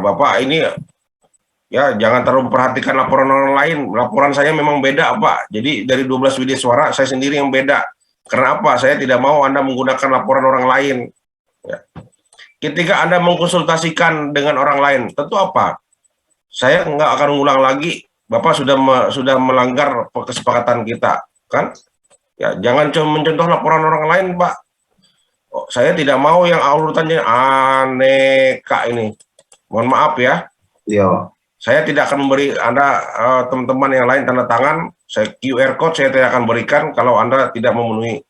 Bapak ini ya jangan terlalu memperhatikan laporan orang lain. Laporan saya memang beda Pak. Jadi dari 12 video suara saya sendiri yang beda. Karena apa? Saya tidak mau Anda menggunakan laporan orang lain. Ya. Ketika Anda mengkonsultasikan dengan orang lain, tentu apa? Saya nggak akan ulang lagi. Bapak sudah melanggar kesepakatan kita, kan? Ya, jangan cuma mencontoh laporan orang lain, Pak. Oh, saya tidak mau yang urutannya aneka ini. Mohon maaf ya. Iya. Saya tidak akan memberi Anda teman-teman yang lain tanda tangan. Saya QR code saya tidak akan berikan kalau Anda tidak memenuhi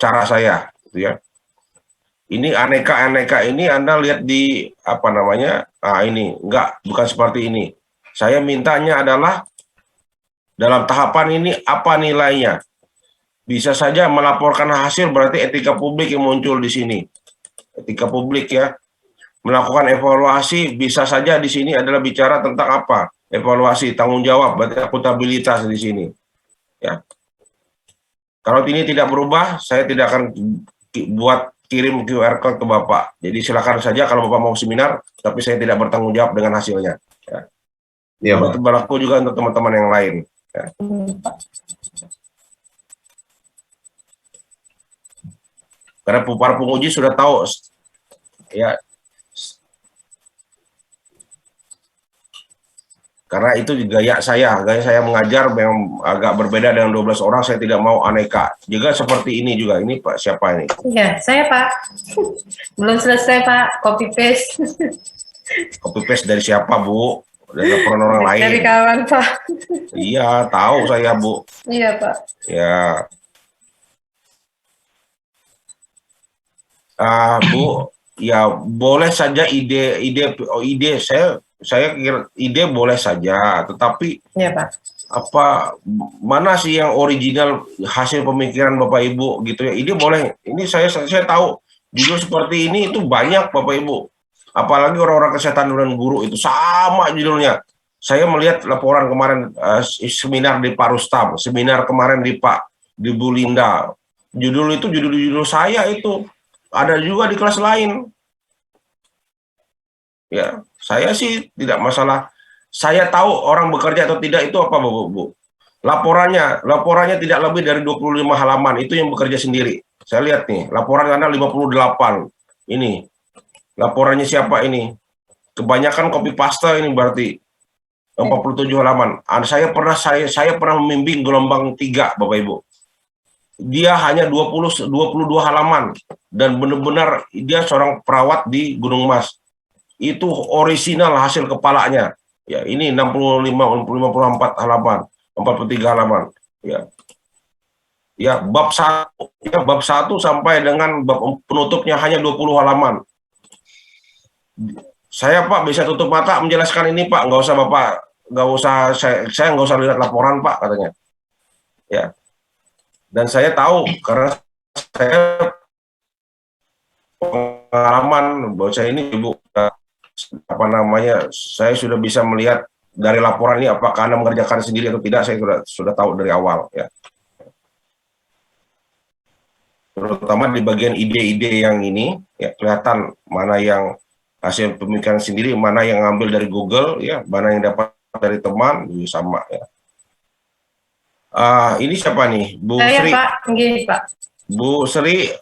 cara saya, gitu ya. Ini aneka ini Anda lihat di apa namanya? Ini enggak, bukan seperti ini. Saya mintanya adalah dalam tahapan ini apa nilainya? Bisa saja melaporkan hasil, berarti etika publik yang muncul di sini. Etika publik ya. Melakukan evaluasi, bisa saja di sini adalah bicara tentang apa? Evaluasi, tanggung jawab, berarti akuntabilitas di sini. Ya. Kalau ini tidak berubah, saya tidak akan kirim QR code ke Bapak. Jadi silakan saja kalau Bapak mau seminar, tapi saya tidak bertanggung jawab dengan hasilnya. Ya. Iya, Pak. Itu berlaku juga untuk teman-teman yang lain. Ya. Karena para penguji sudah tahu, ya. Karena itu gaya saya mengajar yang agak berbeda dengan 12 orang, saya tidak mau aneka. Juga seperti ini juga, ini Pak, siapa ini? Iya, saya Pak. Belum selesai Pak, copy paste. Copy paste dari siapa Bu? Dari laporan orang lain. Dari kawan Pak. Iya, tahu saya Bu. Iya Pak. Ya. Bu, ya boleh saja ide saya kira ide boleh saja, tetapi Iya Pak. apa mana sih yang original hasil pemikiran Bapak Ibu gitu ya? Ide boleh. Ini saya tahu judul seperti ini itu banyak Bapak Ibu. Apalagi orang-orang kesehatan dan guru itu sama judulnya. Saya melihat laporan kemarin seminar di Pak Rustam, seminar kemarin di Bu Linda. Judul itu judul saya itu. Ada juga di kelas lain. Ya, saya sih tidak masalah. Saya tahu orang bekerja atau tidak itu apa, Bu. Laporannya tidak lebih dari 25 halaman. Itu yang bekerja sendiri. Saya lihat nih, laporan Anda 58. Ini. Laporannya siapa ini? Kebanyakan copy paste ini berarti 47 halaman. Saya pernah membimbing gelombang 3, Bapak Ibu. Dia hanya 22 halaman dan benar-benar dia seorang perawat di Gunung Mas. Itu orisinal hasil kepalanya. Ya, ini 54 halaman, 43 halaman. Ya. Ya, bab 1 sampai dengan bab penutupnya hanya 20 halaman. Saya Pak bisa tutup mata menjelaskan ini Pak, nggak usah Bapak, nggak usah saya nggak usah lihat laporan Pak katanya. Ya. Dan saya tahu karena saya pengalaman bahwa saya ini Ibu apa namanya, saya sudah bisa melihat dari laporan ini apakah Anda mengerjakan sendiri atau tidak, saya sudah tahu dari awal ya. Terutama di bagian ide-ide yang ini ya, kelihatan mana yang hasil pemikiran sendiri, mana yang ngambil dari Google ya, mana yang dapat dari teman, sama ya. Ini siapa nih, Bu Saya Sri? Pak, gini Pak. Bu Sri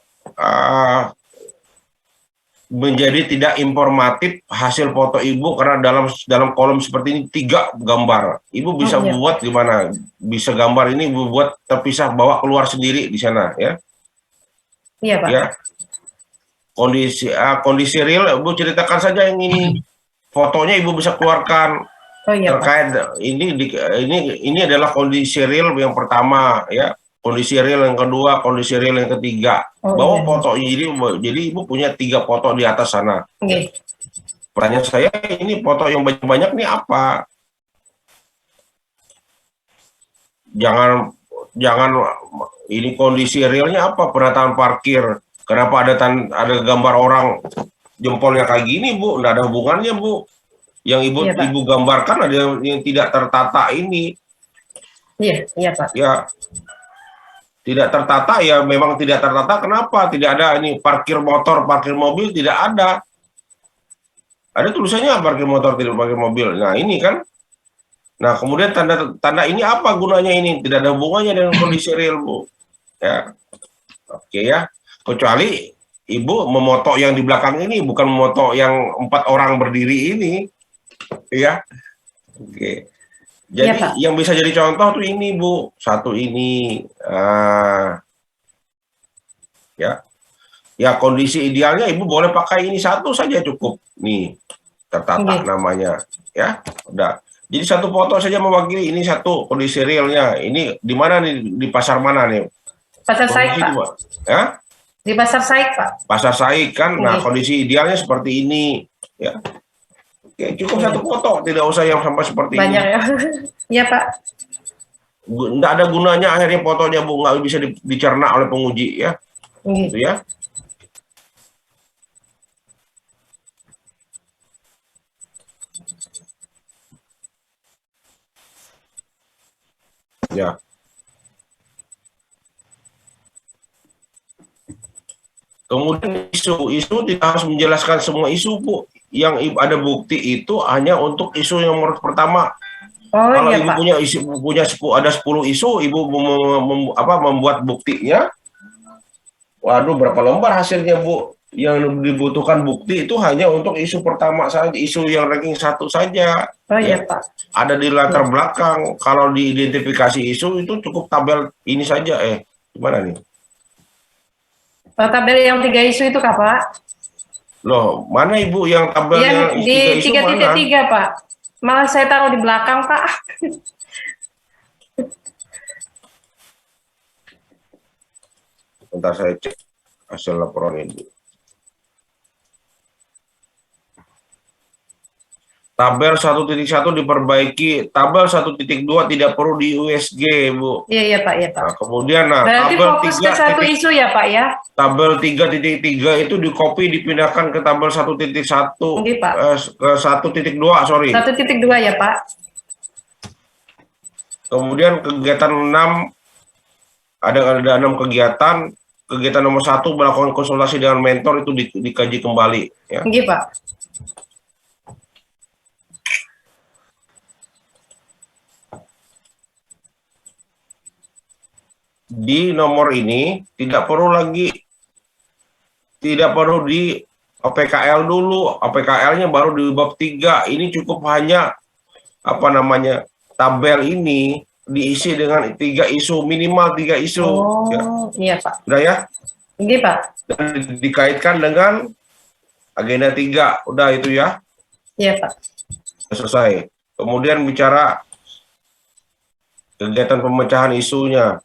menjadi tidak informatif hasil foto Ibu karena dalam kolom seperti ini 3 gambar. Ibu bisa iya. buat gimana? Bisa gambar ini Ibu buat terpisah, bawa keluar sendiri di sana ya. Iya Pak. Ya. Kondisi real Ibu ceritakan saja yang ini. Fotonya Ibu bisa keluarkan. Oh iya Pak. Terkait ini adalah kondisi real yang pertama ya. kondisi real yang kedua, kondisi real yang ketiga. Oh, Bawa iya. foto, jadi ibu punya 3 foto di atas sana. Nggih. Pertanyaan saya, ini foto yang banyak-banyak nih apa? Jangan ini kondisi realnya apa? Penataan parkir. Kenapa ada gambar orang jempolnya kayak gini, Bu? Nggak ada hubungannya, Bu. Yang Iya, Pak. ibu gambarkan ada yang tidak tertata ini. Iya, Pak. Ya, tidak tertata ya, memang tidak tertata. Kenapa? Tidak ada ini parkir motor, parkir mobil, tidak ada. Ada tulisannya parkir motor, tidak parkir mobil. Nah, ini kan. Nah, kemudian tanda ini apa gunanya ini? Tidak ada hubungannya dengan kondisi real, Bu. Ya. Oke ya. Kecuali ibu memoto yang di belakang ini, bukan memoto yang 4 orang berdiri ini. Ya. Oke. Jadi Iya, Pak. yang bisa jadi contoh tuh ini, Bu. Satu ini. Ya. Ya, kondisi idealnya ibu boleh pakai ini satu saja cukup. Nih, tertata Oke. namanya. Ya, udah. Jadi satu foto saja mewakili ini satu kondisi realnya. Ini di mana nih? Di pasar mana nih? Pasar Saik, Kondisi Pak. ya? Di Pasar Saik, Pak. Pasar Saik kan. Nah, Oke. kondisi idealnya seperti ini. Ya. Oke, cukup satu foto, tidak usah yang sampai seperti Banyak ini. ya. Iya, Pak. Nggak ada gunanya akhirnya fotonya, Bu, nggak bisa dicerna oleh penguji ya. Nggih. Gitu ya. Ya. Kemudian isu tidak harus menjelaskan semua isu, Bu. Yang ada bukti itu hanya untuk isu yang pertama. Oh, Kalau iya, ibu Pak. punya ada 10 isu, ibu membuat buktinya. Waduh, berapa lembar hasilnya, Bu? Yang dibutuhkan bukti itu hanya untuk isu pertama saja, isu yang ranking 1 saja. Oh, Ya. iya, Pak. Ada di latar belakang. Kalau diidentifikasi isu itu cukup tabel ini saja. Gimana nih? Tabel yang 3 isu itu, Kak, Pak? Loh, mana Ibu yang tabelnya Yang di 3 isu mana? 3.3, Pak. Malah saya taruh di belakang, Pak. Bentar saya cek hasil laporan ini. Tabel 1.1 diperbaiki, tabel 1.2 tidak perlu di USG, Bu. Iya, iya, Pak. Iya, Pak. Nah, kemudian Berarti tabel fokus ke 3 satu isu ya, Pak, ya? tabel 3.3 itu di copy dipindahkan ke tabel 1.1 Oke, Pak. ke 1.2, sorry. 1.2 ya, Pak? Kemudian kegiatan 6 ada 6 kegiatan. Kegiatan nomor 1 melakukan konsultasi dengan mentor itu dikaji kembali. Ya. Oke, Pak. Di nomor ini tidak perlu di OPKL dulu. OPKL-nya baru di bab 3. Ini cukup hanya tabel ini diisi dengan 3 isu, minimal 3 isu. Oh, Ya. iya, Pak. Udah ya? Oke, Pak. Dan dikaitkan dengan agenda 3. Udah itu ya. Iya, Pak. Selesai. Kemudian bicara kegiatan pemecahan isunya.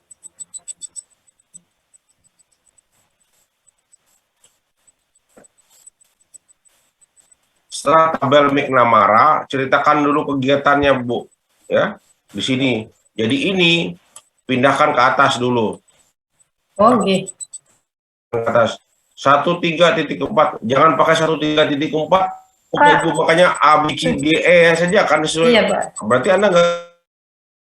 Setelah tabel McNamara, ceritakan dulu kegiatannya, Bu. Ya, di sini. Jadi ini pindahkan ke atas dulu. Oh, oke. Ke atas. 13.4. Jangan pakai 13.4. Oke, Pak. Bu, makanya A, B, C, D, E saja kan sesuai. Iya, Pak. Berarti Anda nggak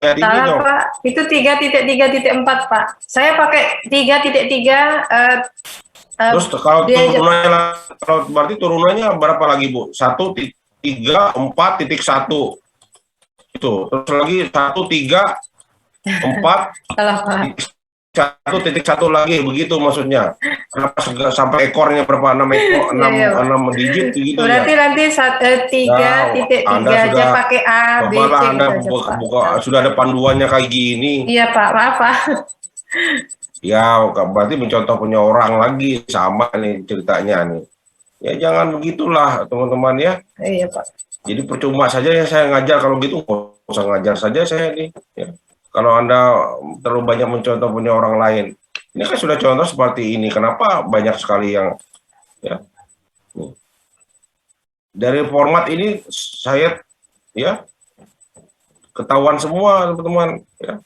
ini Salah, dong. Pak. Itu 3.3.4, Pak. Saya pakai 3.3. Terus kalau dia- turunannya, berarti turunannya berapa lagi, Bu? 1.3.4.1 itu. Terus lagi 1.3.4.1 salah, Pak. lagi, begitu maksudnya. Kenapa sampai ekornya berapa? 6 ekor, 6, Iya, Pak. 6 digit gitu Berarti ya. nanti 3.3 Anda aja sudah- pakai A, B, C Kepala Anda gitu aja, Pak. sudah ada panduannya kayak gini. Iya, Pak. Maaf, Pak. Ya, berarti mencontoh punya orang lagi, sama nih ceritanya nih. Ya jangan begitulah teman-teman ya. Iya, Pak. Jadi percuma saja ya saya ngajar, kalau gitu nggak usah ngajar saja saya nih. Ya. Kalau Anda terlalu banyak mencontoh punya orang lain. Ini kan sudah contoh seperti ini. Kenapa banyak sekali yang ya. Dari format ini saya ya ketahuan semua teman-teman ya.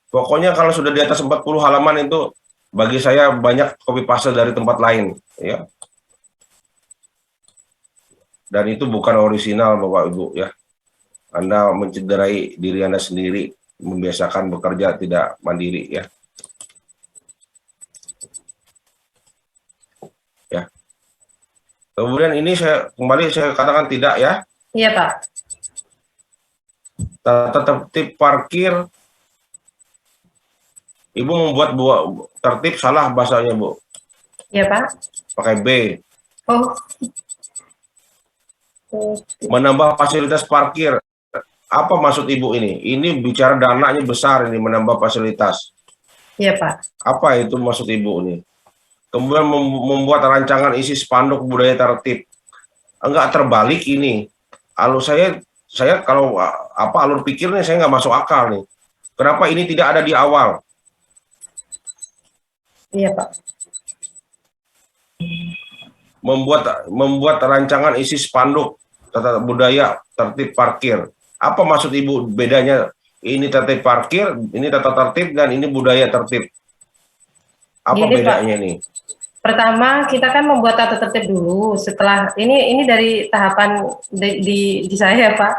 Pokoknya kalau sudah di atas 40 halaman itu bagi saya banyak copy paste dari tempat lain ya. Dan itu bukan orisinal Bapak Ibu ya. Anda mencederai diri Anda sendiri, membiasakan bekerja tidak mandiri ya. Ya. Kemudian ini saya katakan tidak ya. Iya, Pak. Tata tertib parkir. Ibu membuat tertib salah bahasanya, Bu. Iya, Pak. Pakai B. Oh. Menambah fasilitas parkir. Apa maksud Ibu ini? Ini bicara dananya besar ini, menambah fasilitas. Iya, Pak. Apa itu maksud Ibu ini? Kemudian membuat rancangan isi spanduk budaya tertib. Enggak terbalik ini. Alur saya kalau alur pikirnya saya nggak masuk akal nih. Kenapa ini tidak ada di awal? Iya, Pak. Membuat rancangan isi spanduk tata budaya tertib parkir. Apa maksud Ibu bedanya? Ini tertib parkir, ini tata tertib, dan ini budaya tertib. Apa Gini, bedanya Pak. nih? Pertama, kita kan membuat tata tertib dulu. Setelah ini dari tahapan di saya, Pak.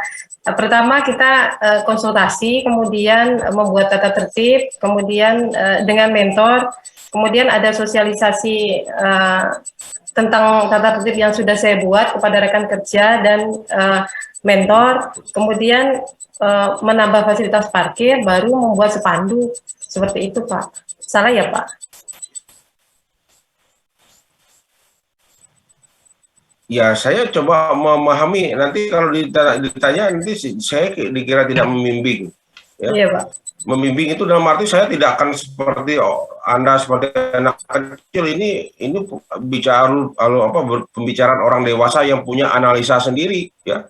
Pertama kita konsultasi, kemudian membuat tata tertib, kemudian dengan mentor, kemudian ada sosialisasi tentang tata tertib yang sudah saya buat kepada rekan kerja dan mentor, kemudian menambah fasilitas parkir, baru membuat spanduk. Seperti itu, Pak. Salah ya, Pak? Ya, saya coba memahami. Nanti kalau ditanya nanti saya dikira tidak membimbing. Ya. Iya, Pak. Membimbing itu dalam arti saya tidak akan seperti Anda seperti anak kecil ini pembicaraan orang dewasa yang punya analisa sendiri. Ya.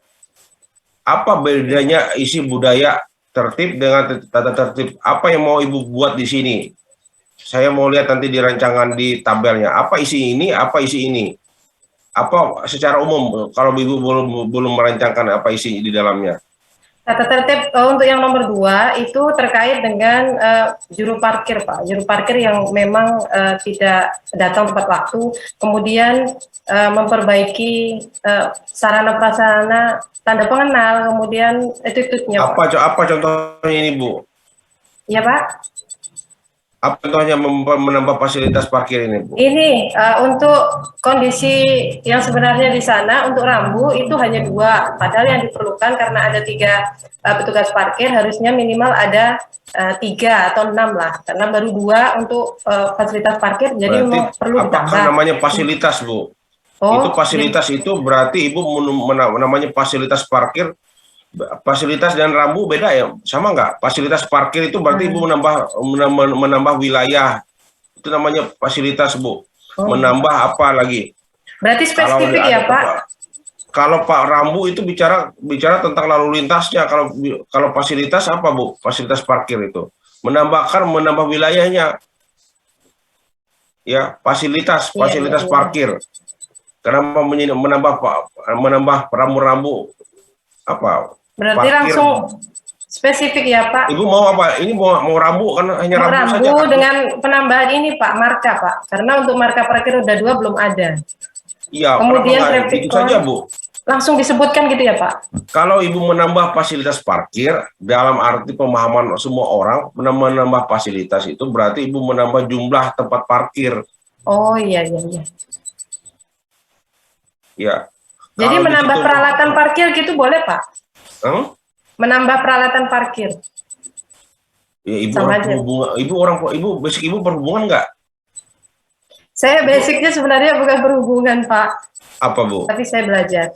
Apa bedanya isi budaya tertib dengan tata tertib? Apa yang mau Ibu buat di sini? Saya mau lihat nanti di rancangan di tabelnya. Apa isi ini? Apa isi ini? Apa secara umum kalau Ibu belum merancangkan apa isi di dalamnya? Tata tertib untuk yang nomor 2 itu terkait dengan juru parkir, Pak. Juru parkir yang memang tidak datang tepat waktu, kemudian memperbaiki sarana prasarana tanda pengenal, kemudian attitude-nya, Pak. Apa contohnya ini, Bu? Iya, Pak. Apa contohnya menambah fasilitas parkir ini, Bu? Ini untuk kondisi yang sebenarnya di sana untuk rambu itu hanya 2, padahal yang diperlukan karena ada 3 petugas parkir harusnya minimal ada 3 atau 6 lah, karena baru 2 untuk fasilitas parkir, jadi Berarti perlu ditambah. apakah namanya fasilitas, Bu? Itu fasilitas itu berarti Ibu namanya fasilitas parkir. Fasilitas dan rambu beda ya, sama nggak? Fasilitas parkir itu berarti Ibu menambah wilayah, itu namanya fasilitas, Bu. Menambah apa lagi? Berarti spesifik ya, Pak? Kalau Pak rambu itu bicara tentang lalu lintasnya. Kalau fasilitas apa, Bu? Fasilitas parkir itu menambah wilayahnya. Ya, fasilitas parkir. Kenapa menambah rambu-rambu apa? Berarti parkir. langsung spesifik ya, Pak. Ibu mau apa? Ini mau rambu kan hanya rambu saja. Rambu dengan penambahan ini, Pak, marka, Pak. Karena untuk marka parkir roda 2 belum ada. Iya, kemudian itu saja, Bu. Langsung disebutkan gitu ya, Pak? Kalau Ibu menambah fasilitas parkir, dalam arti pemahaman semua orang, menambah fasilitas itu berarti Ibu menambah jumlah tempat parkir. Oh, iya. Ya. Jadi menambah peralatan parkir gitu boleh, Pak? Menambah peralatan parkir. Ya, Ibu basic Ibu berhubungan nggak? Saya basicnya sebenarnya bukan berhubungan, Pak. Apa, Bu? Tapi saya belajar.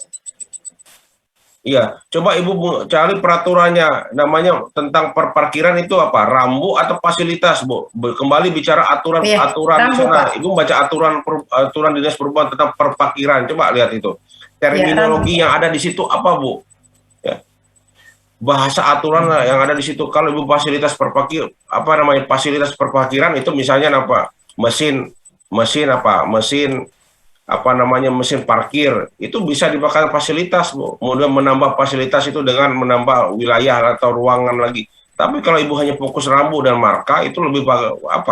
Iya, coba Ibu cari peraturannya, namanya tentang perparkiran itu apa? Rambu atau fasilitas, Bu? Kembali bicara aturan di sana. Ibu baca aturan Dinas Perhubungan tentang perparkiran. Coba lihat itu. Terminologi yang ada di situ apa, Bu? bahasa aturan yang ada di situ. Kalau Ibu fasilitas fasilitas perparkiran itu misalnya apa? Mesin mesin parkir itu bisa dipakai fasilitas, Bu. Kemudian menambah fasilitas itu dengan menambah wilayah atau ruangan lagi. Tapi kalau Ibu hanya fokus rambu dan marka itu lebih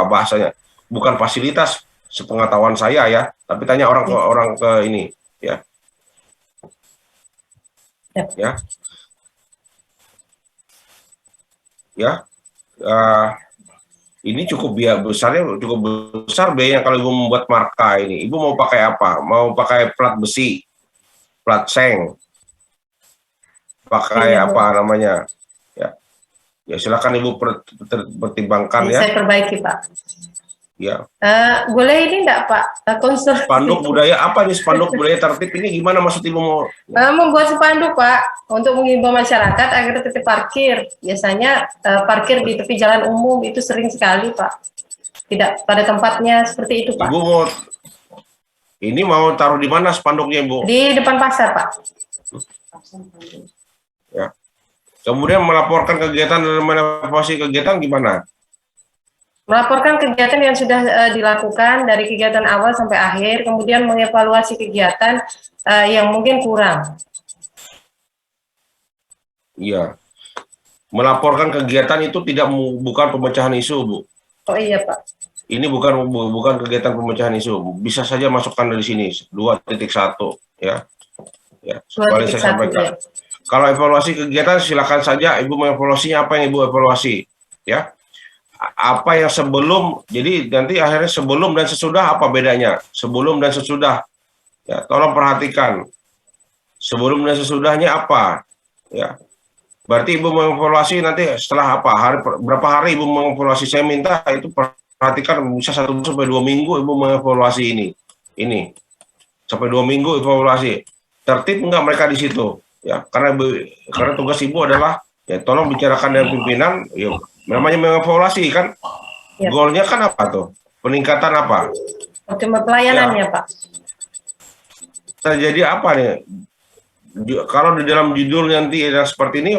bahasanya? Bukan fasilitas sepengetahuan saya ya, tapi tanya orang ke ini ya. Ya. Ya. Ini besarnya cukup besar biaya kalau Ibu membuat marka ini. Ibu mau pakai apa? Mau pakai plat besi, plat seng, pakai apa namanya? Ya silakan Ibu pertimbangkan ya. Saya perbaiki, Pak. Ya. Boleh ini enggak, Pak? Spanduk budaya apa nih, spanduk budaya tertib ini gimana maksud Ibu mau? Membuat spanduk, Pak, untuk mengimbau masyarakat agar tertib parkir. Biasanya parkir di tepi jalan umum itu sering sekali, Pak. Tidak pada tempatnya seperti itu, Pak. Ibu mau taruh di mana spanduknya, Bu? Di depan pasar, Pak. Ya. Kemudian melaporkan kegiatan dan mengevaluasi kegiatan gimana? Melaporkan kegiatan yang sudah dilakukan dari kegiatan awal sampai akhir, kemudian mengevaluasi kegiatan yang mungkin kurang. Iya. Melaporkan kegiatan itu bukan pemecahan isu, Bu. Oh iya, Pak. Ini bukan kegiatan pemecahan isu. Bisa saja masukkan dari sini 2.1 ya. Ya, seperti saya sampaikan. Ya. Kalau evaluasi kegiatan silakan saja Ibu mengevaluasinya, apa yang Ibu evaluasi, ya. Apa yang sebelum, jadi nanti akhirnya sebelum dan sesudah apa bedanya? Sebelum dan sesudah. Ya, tolong perhatikan. Sebelum dan sesudahnya apa? Ya. Berarti Ibu mengevaluasi nanti setelah apa? Berapa hari Ibu mengevaluasi? Saya minta itu perhatikan bisa 1 sampai 2 minggu Ibu mengevaluasi ini. Ini. Sampai 2 minggu evaluasi. Tertib enggak mereka di situ? Ya, karena tugas Ibu adalah ya tolong bicarakan dengan pimpinan, ya namanya mengevaluasi kan. Ya. Goalnya kan apa tuh? Peningkatan apa? Optimal pelayanannya, ya. Pak. Terjadi apa nih? Kalau di dalam judul nanti ada seperti ini,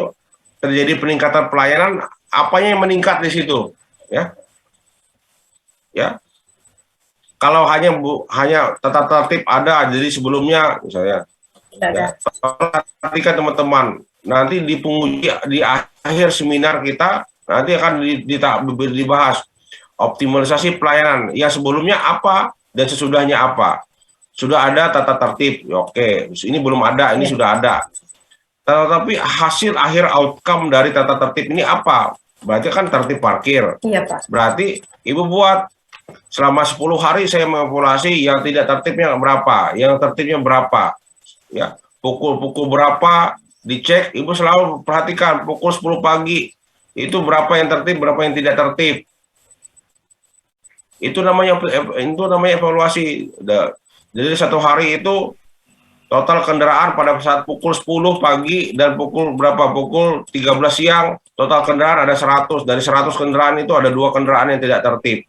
terjadi peningkatan pelayanan, apanya yang meningkat di situ? Ya. Ya. Kalau hanya tata tertib ada, jadi sebelumnya misalnya. Ya, perhatikan teman-teman, nanti di akhir seminar kita nanti akan dibahas optimalisasi pelayanan yang sebelumnya apa dan sesudahnya apa. Sudah ada tata tertib, oke. Ini belum ada, ini sudah ada. Tetapi hasil akhir outcome dari tata tertib ini apa? Berarti kan tertib parkir. Iya, Pak. Berarti Ibu buat selama 10 hari saya mengevaluasi yang tidak tertibnya berapa, yang tertibnya berapa. Ya, pukul berapa dicek, Ibu selalu perhatikan pukul 10 pagi itu berapa yang tertib, berapa yang tidak tertib. Itu namanya evaluasi. Jadi 1 hari itu total kendaraan pada saat pukul 10 pagi dan pukul 13 siang, total kendaraan ada 100. Dari 100 kendaraan itu ada 2 kendaraan yang tidak tertib.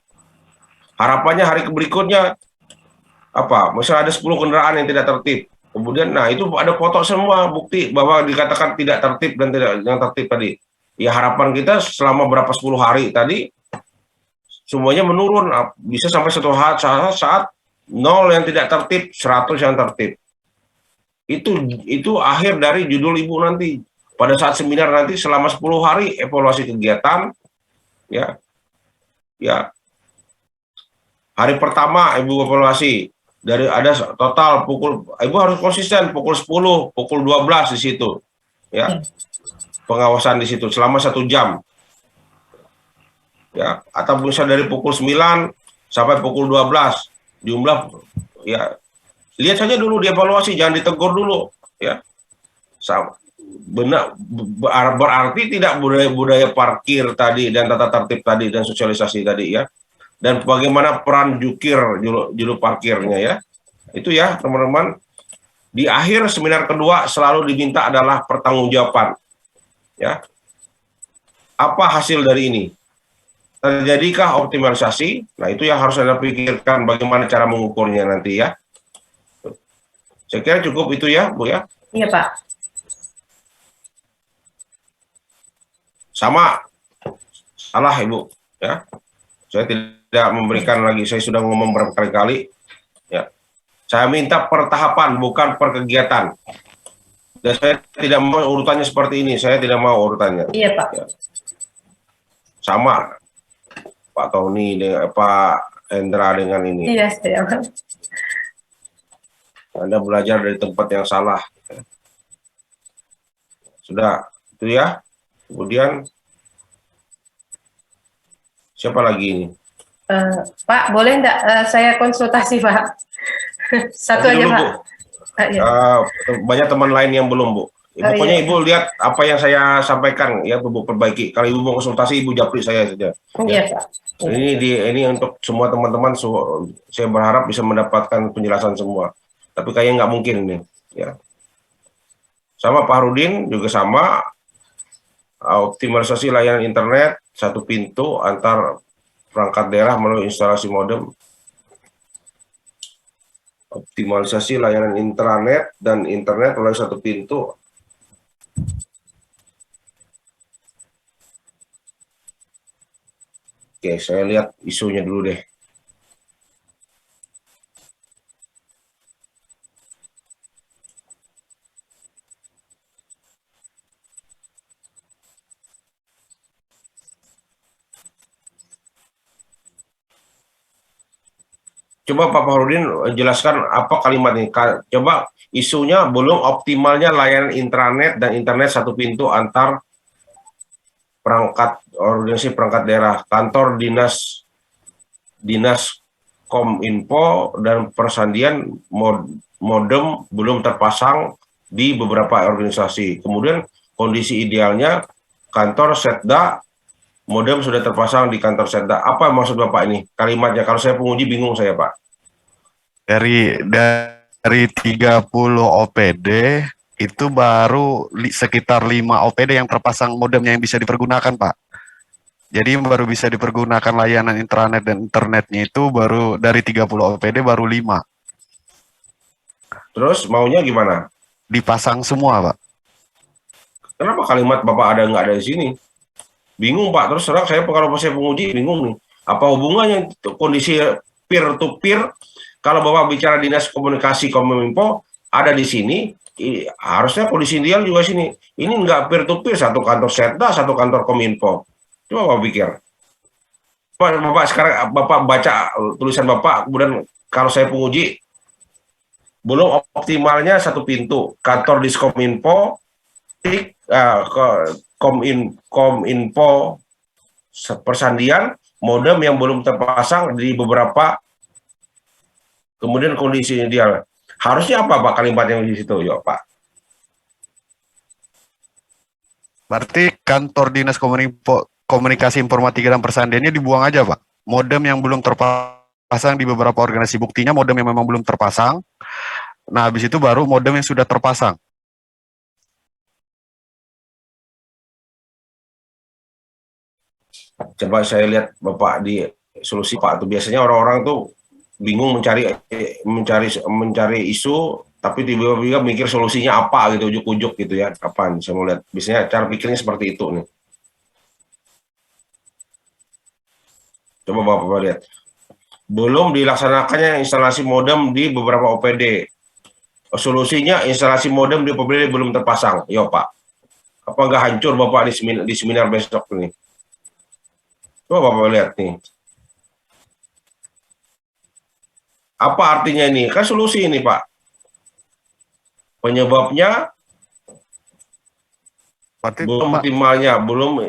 Harapannya hari berikutnya apa? Misalnya ada 10 kendaraan yang tidak tertib. Kemudian, nah itu ada foto semua bukti bahwa dikatakan tidak tertib dan tidak yang tertib tadi. Ya harapan kita selama berapa 10 hari tadi semuanya menurun, bisa sampai saat 0 yang tidak tertib, 100 yang tertib. Itu akhir dari judul Ibu nanti pada saat seminar nanti selama 10 hari evaluasi kegiatan, ya. Hari pertama Ibu evaluasi. Dari ada total Ibu harus konsisten pukul 10, pukul 12 di situ. Ya. Pengawasan di situ selama 1 jam. Ya, atau bisa dari pukul 9 sampai pukul 12. Jumlah ya. Lihat saja dulu dievaluasi, jangan ditegur dulu, ya. Benar berarti tidak budaya parkir tadi dan tata tertib tadi dan sosialisasi tadi ya. Dan bagaimana peran juru parkirnya ya. Itu ya teman-teman. Di akhir seminar kedua selalu diminta adalah pertanggungjawaban. Ya. Apa hasil dari ini? Terjadikah optimalisasi? Nah, itu yang harus Anda pikirkan bagaimana cara mengukurnya nanti ya. Saya kira cukup itu ya, Bu ya. Iya, Pak. Sama, salah Ibu. Ya, saya tidak memberikan lagi. Saya sudah ngomong berkali-kali. Ya, saya minta per tahapan, bukan per kegiatan. Dan saya tidak mau urutannya seperti ini. Saya tidak mau urutannya. Iya, Pak. Ya. Sama Pak Tony dengan Pak Hendra dengan ini. Iya, saya. Anda belajar dari tempat yang salah. Sudah, itu ya. Kemudian siapa lagi ini? Pak, boleh enggak saya konsultasi, Pak? Satu Nanti aja, dulu, Pak. Bu. Iya. Banyak teman lain yang belum, Bu. Pokoknya iya. Ibu lihat apa yang saya sampaikan, ya Ibu perbaiki. Kalau Ibu mau konsultasi, Ibu japri saya saja. Iya, Pak. Ini untuk semua teman-teman, saya berharap bisa mendapatkan penjelasan semua. Tapi kayaknya nggak mungkin ini. Ya. Sama Pak Rudin juga sama. Optimalisasi layanan internet satu pintu antar perangkat daerah melalui instalasi modem. Optimalisasi layanan intranet dan internet melalui satu pintu. Oke, saya lihat isunya dulu deh. Coba Pak Fahrudin jelaskan apa kalimat ini. Coba isunya belum optimalnya layanan intranet dan internet satu pintu antar perangkat organisasi perangkat daerah, kantor dinas Kominfo dan persandian modem belum terpasang di beberapa organisasi. Kemudian kondisi idealnya kantor Setda modem sudah terpasang di kantor Setda. Apa maksud Bapak ini? Kalimatnya kalau saya penguji bingung saya, Pak. Dari 30 OPD itu baru sekitar 5 OPD yang terpasang modemnya yang bisa dipergunakan, Pak. Jadi baru bisa dipergunakan layanan intranet dan internetnya itu baru dari 30 OPD baru 5. Terus maunya gimana? Dipasang semua, Pak. Kenapa kalimat Bapak ada nggak ada di sini? Bingung, Pak. Terus terang saya kalau saya penguji bingung nih. Apa hubungannya kondisi peer to peer? Kalau Bapak bicara dinas komunikasi Kominfo ada di sini, harusnya kondisi ideal juga sini. Ini nggak peer to peer, satu kantor Setda, satu kantor Kominfo. Coba Bapak pikir. Bapak sekarang Bapak baca tulisan Bapak, kemudian kalau saya penguji belum optimalnya satu pintu kantor Diskominfo, Kominfo persandian modem yang belum terpasang di beberapa. Kemudian kondisi ideal. Harusnya apa Pak kalimat yang di situ, ya Pak? Berarti kantor dinas komunikasi informatika dan persandiannya dibuang aja, Pak. Modem yang belum terpasang di beberapa organisasi, buktinya modem yang memang belum terpasang. Nah, habis itu baru modem yang sudah terpasang. Coba saya lihat Bapak di solusi Pak. Itu biasanya orang-orang tuh bingung mencari isu, tapi tiba-tiba mikir solusinya apa gitu, ujuk-ujuk gitu ya. Kapan? Saya mau lihat. Biasanya cara pikirnya seperti itu nih. Coba Bapak lihat. Belum dilaksanakannya instalasi modem di beberapa OPD. Solusinya instalasi modem di OPD belum terpasang. Yo Pak. Apa nggak hancur Bapak di seminar besok nih? Coba Bapak lihat nih. Apa artinya ini? Kan solusi ini, Pak. Penyebabnya Berarti, belum Pak, optimalnya,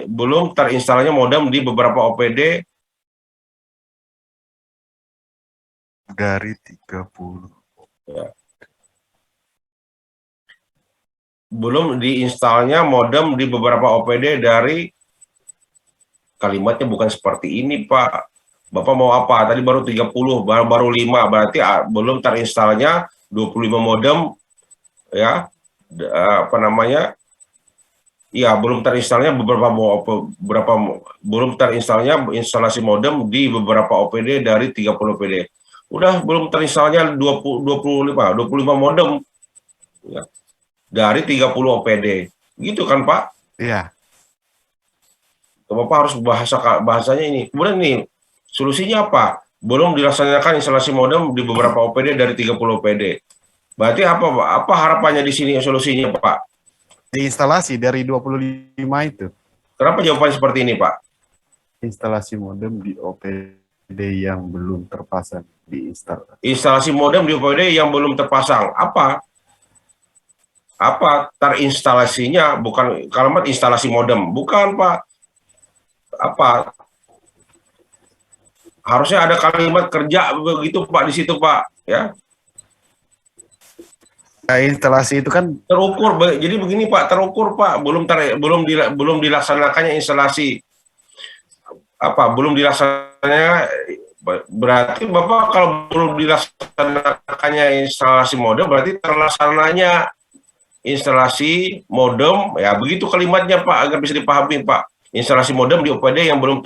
belum terinstalnya modem di beberapa OPD dari 30. ya. Belum diinstalnya modem di beberapa OPD dari kalimatnya bukan seperti ini, Pak. Bapak mau apa? Tadi baru 30, baru 5, berarti belum terinstalnya 25 modem ya. Apa namanya? Ya, belum terinstalnya belum terinstalnya instalasi modem di beberapa OPD dari 30 OPD. Udah belum terinstalnya 25 modem ya, dari 30 OPD. Gitu kan, Pak? Iya. Bapak harus bahasanya ini. Kemudian nih, solusinya apa? Belum dilaksanakan instalasi modem di beberapa OPD dari 30 OPD. Berarti apa harapannya di sini solusinya, Pak? Instalasi dari 25 itu. Kenapa jawabannya seperti ini, Pak? Instalasi modem di OPD yang belum terpasang diinstal. Instalasi modem di OPD yang belum terpasang. Apa terinstalasinya? Bukan kalimat instalasi modem. Bukan, Pak. Apa? Harusnya ada kalimat kerja begitu, Pak, di situ, Pak. Ya. Nah, instalasi itu kan Terukur. Jadi begini, Pak, terukur, Pak. Belum dilaksanakannya instalasi. Belum dilaksanakannya, berarti Bapak kalau belum dilaksanakannya instalasi modem berarti terlaksananya instalasi modem, ya begitu kalimatnya, Pak, agar bisa dipahami, Pak. Instalasi modem di OPD yang belum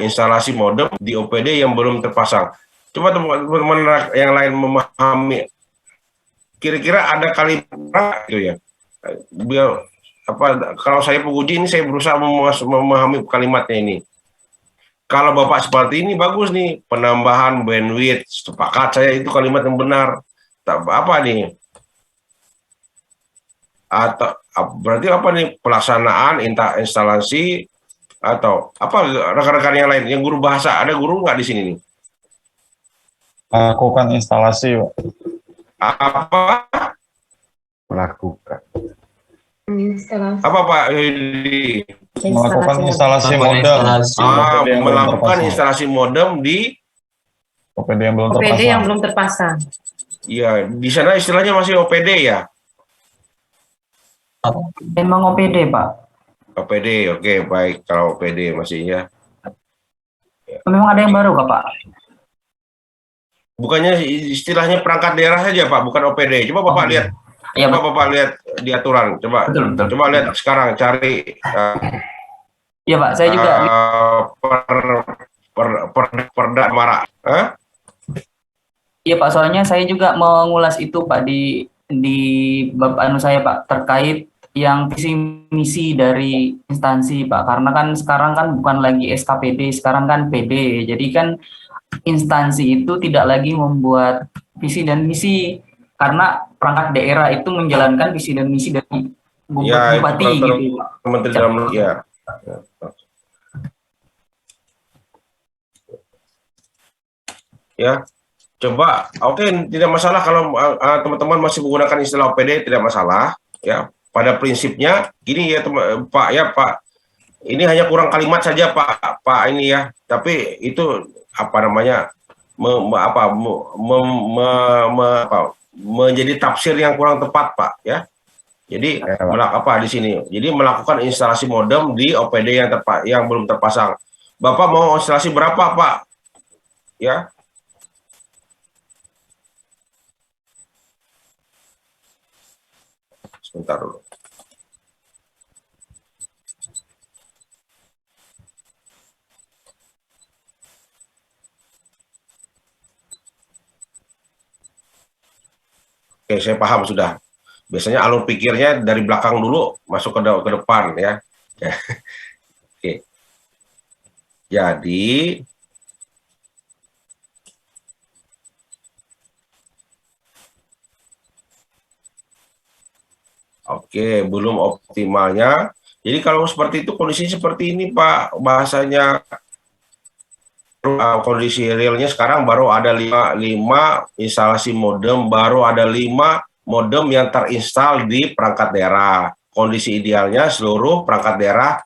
instalasi modem di OPD yang belum terpasang. Coba teman-teman yang lain memahami, kira-kira ada kalimat itu ya. Biar kalau saya penguji ini saya berusaha memahami kalimatnya ini. Kalau Bapak seperti ini bagus nih, penambahan bandwidth, sepakat saya itu kalimat yang benar. Apa nih? Atau berarti apa nih, pelaksanaan instalasi atau apa rekan-rekan yang lain yang guru bahasa, ada guru nggak di sini nih? Melakukan instalasi, Pak. Apa melakukan. Instalasi. apa Pak Yudi? Melakukan instalasi Melakukan modem. instalasi. OPD yang belum Melakukan terpasang. instalasi modem di OPD yang belum OPD yang terpasang. belum terpasang. ya di sana istilahnya masih OPD ya. Memang OPD, Pak. OPD, oke, baik, kalau OPD masih ya. Memang ada yang baru, Kak, Pak? Bukannya istilahnya perangkat daerah saja, Pak, bukan OPD. Coba Bapak lihat, Iya, coba Bapak lihat di aturan, coba betul. coba lihat sekarang, cari Iya, Pak. Saya juga perda Mara. Hah? Iya, Pak, soalnya saya juga mengulas itu, Pak, di bab saya, Pak, terkait yang visi misi dari instansi, Pak. Karena kan sekarang kan bukan lagi SKPD, sekarang kan PD. Jadi kan instansi itu tidak lagi membuat visi dan misi, karena perangkat daerah itu menjalankan visi dan misi dari Ya, itu bupati peraturan gitu, Pak. Menteri Dalam Negeri ya. Ya, coba, oke, tidak masalah kalau teman-teman masih menggunakan istilah OPD, tidak masalah. Ya, pada prinsipnya gini ya, Pak, ya Pak, ini hanya kurang kalimat saja, Pak ini ya. Tapi itu apa namanya, menjadi tafsir yang kurang tepat, Pak, ya. Jadi apa di sini? Jadi melakukan instalasi modem di OPD yang belum terpasang. Bapak mau instalasi berapa, Pak? Ya. Sebentar dulu. Oke, saya paham sudah. Biasanya alur pikirnya dari belakang dulu masuk ke depan ya. Oke. Jadi belum optimalnya. Jadi kalau seperti itu, kondisi seperti ini, Pak, bahasanya kondisi realnya sekarang baru ada 5 instalasi modem, baru ada 5 modem yang terinstal di perangkat daerah. Kondisi idealnya seluruh perangkat daerah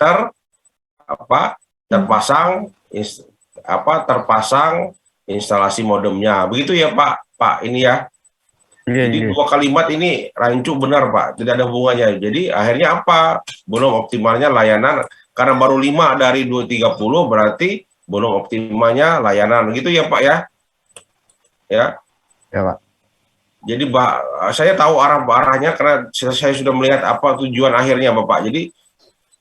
terpasang instalasi modemnya. Begitu ya, Pak ini ya. Jadi 2 kalimat ini rancu benar, Pak, tidak ada hubungannya. Jadi akhirnya apa? Belum optimalnya layanan, karena baru 5 dari 230 berarti belum optimalnya layanan. Begitu ya, Pak ya? Ya. Ya, Pak. Jadi saya tahu arahnya karena saya sudah melihat apa tujuan akhirnya, Bapak.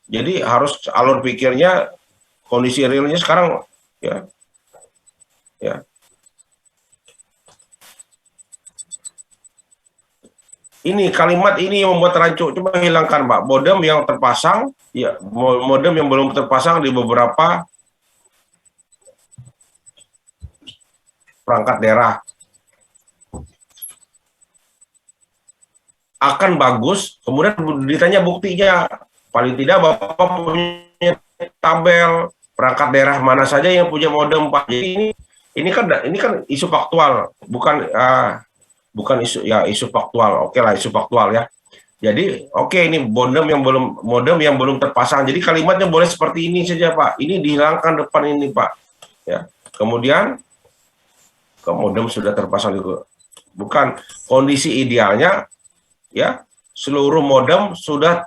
Jadi harus alur pikirnya, kondisi realnya sekarang ya. Ya. Ini kalimat ini yang membuat rancu. Coba hilangkan, Pak. Modem yang terpasang, ya, modem yang belum terpasang di beberapa perangkat daerah akan bagus. Kemudian ditanya buktinya. Paling tidak Bapak punya tabel perangkat daerah mana saja yang punya modem, Pak. Jadi ini kan isu faktual, bukan isu, ya, isu faktual. Oke lah, isu faktual ya. Jadi ini modem yang belum terpasang. Jadi kalimatnya boleh seperti ini saja, Pak. Ini dihilangkan depan ini, Pak. Ya. Kemudian modem sudah terpasang juga. Bukan kondisi idealnya, ya, seluruh modem sudah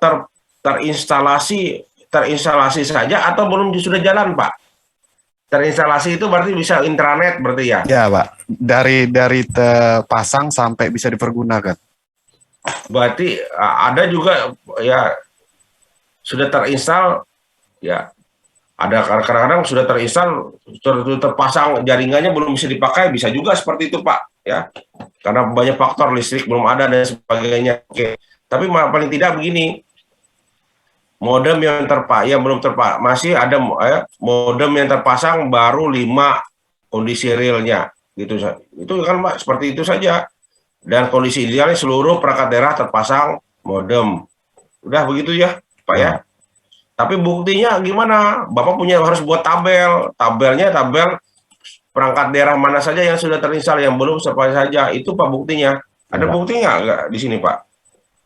terinstalasi saja atau belum sudah jalan, Pak. Terinstalasi itu berarti bisa intranet berarti ya. Ya, Pak. Dari terpasang sampai bisa dipergunakan. Berarti ada juga ya sudah terinstal, ya, ada kadang-kadang sudah terinstal, terpasang jaringannya belum bisa dipakai, bisa juga seperti itu, Pak, ya, karena banyak faktor, listrik belum ada dan sebagainya. Oke, tapi paling tidak begini, modem yang belum terpasang, masih ada modem yang terpasang baru 5 kondisi realnya, gitu. Itu kan, Pak, seperti itu saja. Dan kondisi idealnya seluruh perangkat daerah terpasang modem. Udah begitu ya, Pak, ya. Tapi buktinya gimana? Bapak harus buat tabel perangkat daerah mana saja yang sudah terinstal, yang belum siapa saja. Itu, Pak, buktinya. Ada Ya, Pak. buktinya nggak di sini, Pak?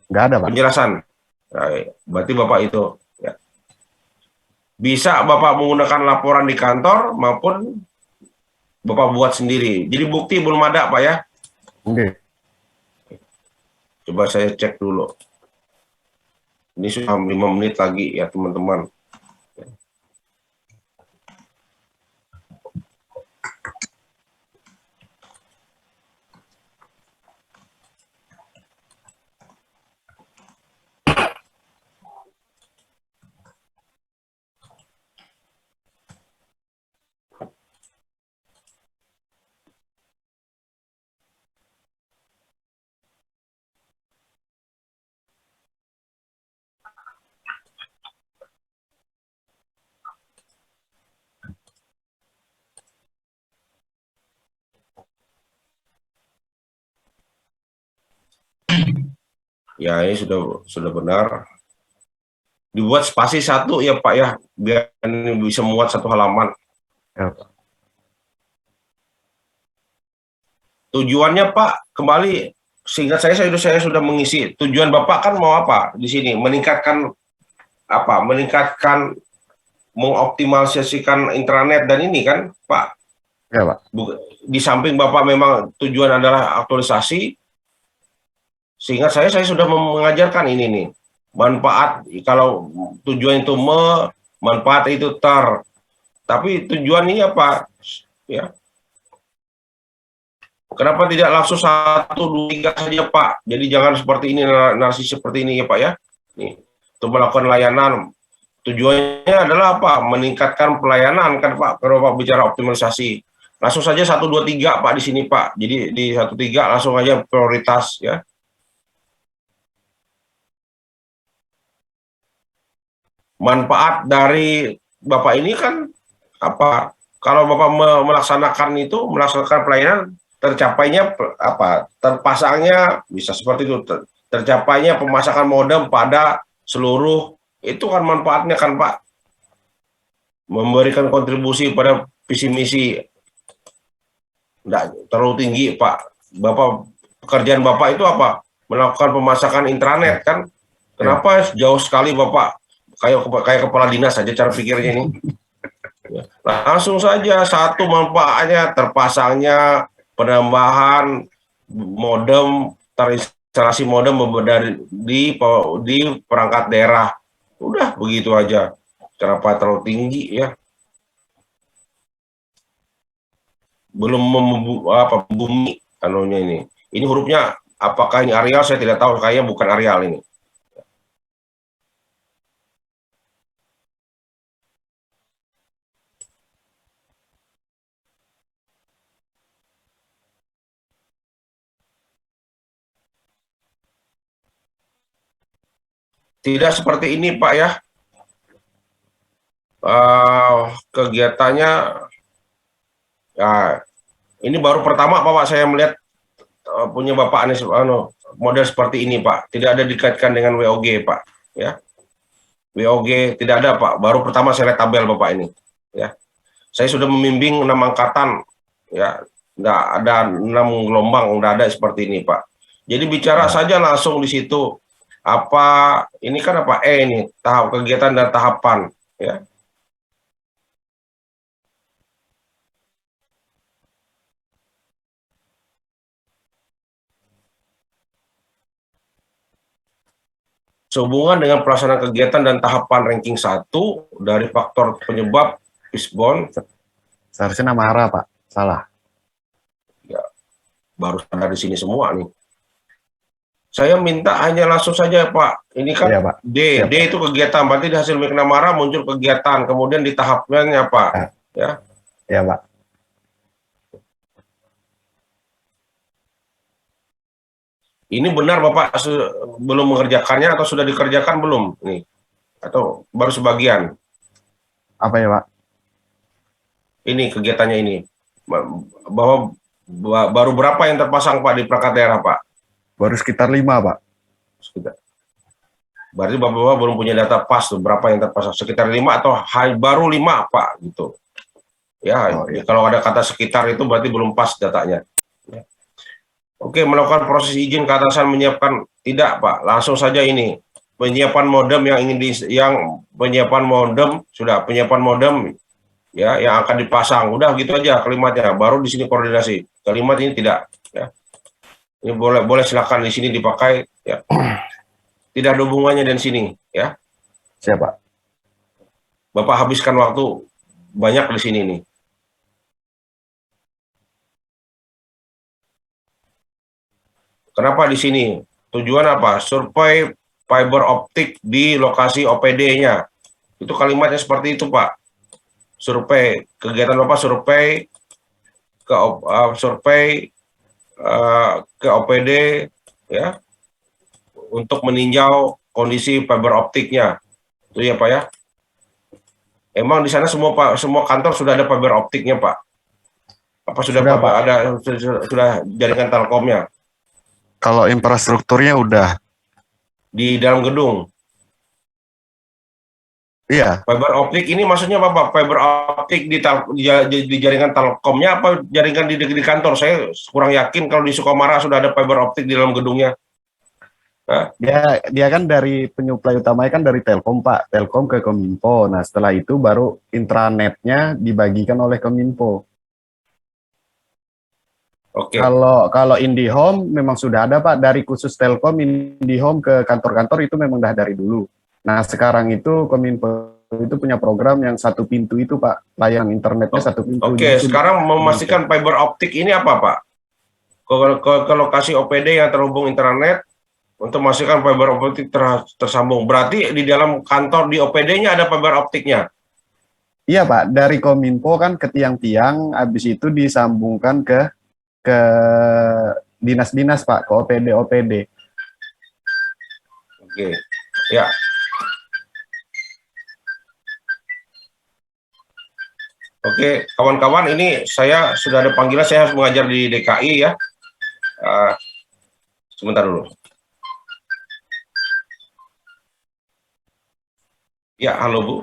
Nggak ada, Pak. Penjelasan. Nah, berarti Bapak itu, ya, bisa Bapak menggunakan laporan di kantor maupun Bapak buat sendiri. Jadi bukti belum ada, Pak, ya. Oke. Coba saya cek dulu. Ini sudah 5 menit lagi ya, teman-teman. Ya, ini sudah benar. Dibuat spasi 1 ya, Pak, ya, biar ini bisa muat 1 halaman. Ya, Pak. Tujuannya, Pak, kembali, seingat saya sudah mengisi. Tujuan Bapak kan mau apa di sini? Meningkatkan apa? Meningkatkan, mengoptimalisasikan intranet dan ini kan, Pak. Ya, Pak. Di samping Bapak memang tujuan adalah aktualisasi, sehingga saya sudah mengajarkan ini nih. Manfaat, kalau tujuan itu manfaat itu tapi tujuan ini apa? Ya. Kenapa tidak langsung 1, 2, 3 saja, Pak? Jadi jangan seperti ini, narasi seperti ini ya, Pak, ya. Nih, untuk melakukan layanan. Tujuannya adalah apa? Meningkatkan pelayanan kan, Pak. Kalau Pak bicara optimalisasi, langsung saja 1, 2, 3, Pak, di sini, Pak. Jadi di 1, 3 langsung aja prioritas ya. Manfaat dari Bapak ini kan apa? Kalau Bapak melaksanakan pelayanan, tercapainya apa? Terpasangnya bisa seperti itu. Tercapainya pemasangan modem pada seluruh, itu kan manfaatnya kan, Pak. Memberikan kontribusi pada visi misi tidak terlalu tinggi, Pak. Pekerjaan Bapak itu apa? Melakukan pemasakan intranet kan? Kenapa jauh sekali Bapak? Kayak kepala dinas saja cara pikirnya ini. Langsung saja, 1 manfaatnya terpasangnya penambahan modem, terinstalasi modem di perangkat daerah. Udah begitu aja. Kenapa terlalu tinggi ya? Belum bumi anunya ini. Ini hurufnya apakah ini Arial, saya tidak tahu, kayaknya bukan Arial ini. Tidak seperti ini Pak ya. Kegiatannya, ya, ini baru pertama Pak saya melihat punya Bapak Anies model seperti ini Pak. Tidak ada dikaitkan dengan WOG Pak. Ya, WOG tidak ada Pak. Baru pertama saya lihat tabel Bapak ini. Ya, saya sudah membimbing 6 angkatan. Ya, nggak ada 6 gelombang, nggak ada seperti ini Pak. Jadi bicara saja langsung di situ. Apa ini kan apa ini tahap kegiatan dan tahapan. Ya. Sehubungan dengan pelaksanaan kegiatan dan tahapan ranking 1 dari faktor penyebab fishbone. Seharusnya nama arah, Pak. Salah. Ya, baru ada di sini semua nih. Saya minta hanya langsung saja Pak. Ini kan Iya, Pak. D, Iya, D itu kegiatan. Berarti di hasil McNamara muncul kegiatan. Kemudian di tahapnya Pak. Ya. Ya, Pak. Ini benar Bapak belum mengerjakannya atau sudah dikerjakan belum? Nih. Atau baru sebagian? Apa ya, Pak? Ini kegiatannya ini. Bahwa baru berapa yang terpasang Pak di perangkat daerah Pak? Baru sekitar 5, Pak. Berarti Bapak belum punya data pas tuh berapa yang terpasang, sekitar 5 atau baru 5 Pak gitu. Ya, iya. Kalau ada kata sekitar itu berarti belum pas datanya. Ya. Oke, melakukan proses izin keatasan menyiapkan tidak Pak, langsung saja ini penyiapan modem yang penyiapan modem sudah penyiapan modem ya yang akan dipasang, udah gitu aja kalimatnya. Baru di sini koordinasi. Kalimat ini tidak ya. Ini boleh silakan di sini dipakai ya. Tidak ada hubungannya dengan sini ya. Siapa? Bapak habiskan waktu banyak di sini nih. Kenapa di sini? Tujuan apa? Survei fiber optik di lokasi OPD-nya. Itu kalimatnya seperti itu, Pak. Survei, kegiatan Bapak survei ke OPD ya untuk meninjau kondisi fiber optiknya. Itu ya, Pak ya. Emang di sana semua kantor sudah ada fiber optiknya, Pak? Apa sudah Pak? Sudah jaringan Telkomnya? Kalau infrastrukturnya udah Di dalam gedung. iya. Fiber optik ini maksudnya apa Pak? Fiber optik di jaringan Telkomnya apa jaringan di kantor? Saya kurang yakin kalau di Sukamara sudah ada fiber optik di dalam gedungnya. Nah, Dia kan dari penyuplai utamanya kan dari Telkom, Pak. Telkom ke Kominfo. Nah, setelah itu baru intranetnya dibagikan oleh Kominfo. oke. Kalau IndiHome memang sudah ada, Pak, dari khusus Telkom IndiHome ke kantor-kantor itu memang dah dari dulu. Nah, sekarang itu Kominfo itu punya program yang satu pintu itu, Pak. Layanan internetnya satu pintu. Oke, sekarang memastikan fiber optik ini apa, Pak? Ke lokasi OPD yang terhubung internet untuk memastikan fiber optik tersambung. Berarti di dalam kantor di OPD-nya ada fiber optiknya? Iya, Pak. Dari Kominfo kan ke tiang-tiang, habis itu disambungkan ke dinas-dinas, Pak, ke OPD. Oke, ya. Oke, kawan-kawan, ini saya sudah ada panggilan, saya harus mengajar di DKI ya. Sebentar dulu. Ya, halo Bu.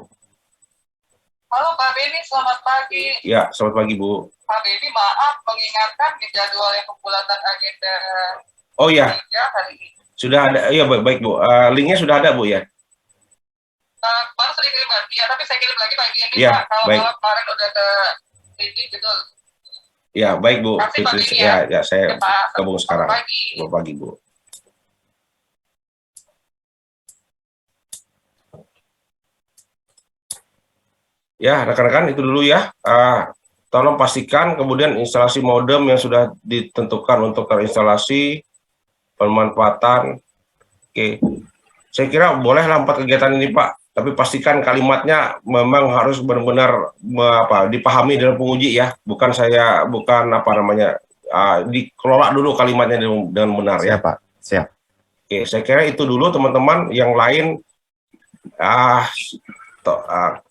Halo Pak Beni, selamat pagi. Ya, selamat pagi Bu. Pak Beni, maaf mengingatkan di jadwal yang pembulatan agenda Oh ya, 3 hari ini. sudah ada. Iya, baik Bu. Linknya sudah ada Bu ya. Baru sering kirim lagi, ya, tapi saya kirim lagi pagi ini Ya, Pak. Kalau baik. kemarin udah ke ini gitu. Ya, baik Bu. Terima kasih, Pak Beni, Ya, saya Ya, Pak. gabung sekarang. Selamat pagi. Selamat pagi Bu. Ya, rekan-rekan itu dulu ya. Tolong pastikan kemudian instalasi modem yang sudah ditentukan untuk terinstalasi, pemanfaatan. Oke, saya kira bolehlah 4 kegiatan ini Pak, tapi pastikan kalimatnya memang harus benar-benar dipahami dalam penguji ya, bukan dikelola dulu kalimatnya dengan benar ya. Siap, Pak. Siap. Oke, saya kira itu dulu teman-teman. Yang lain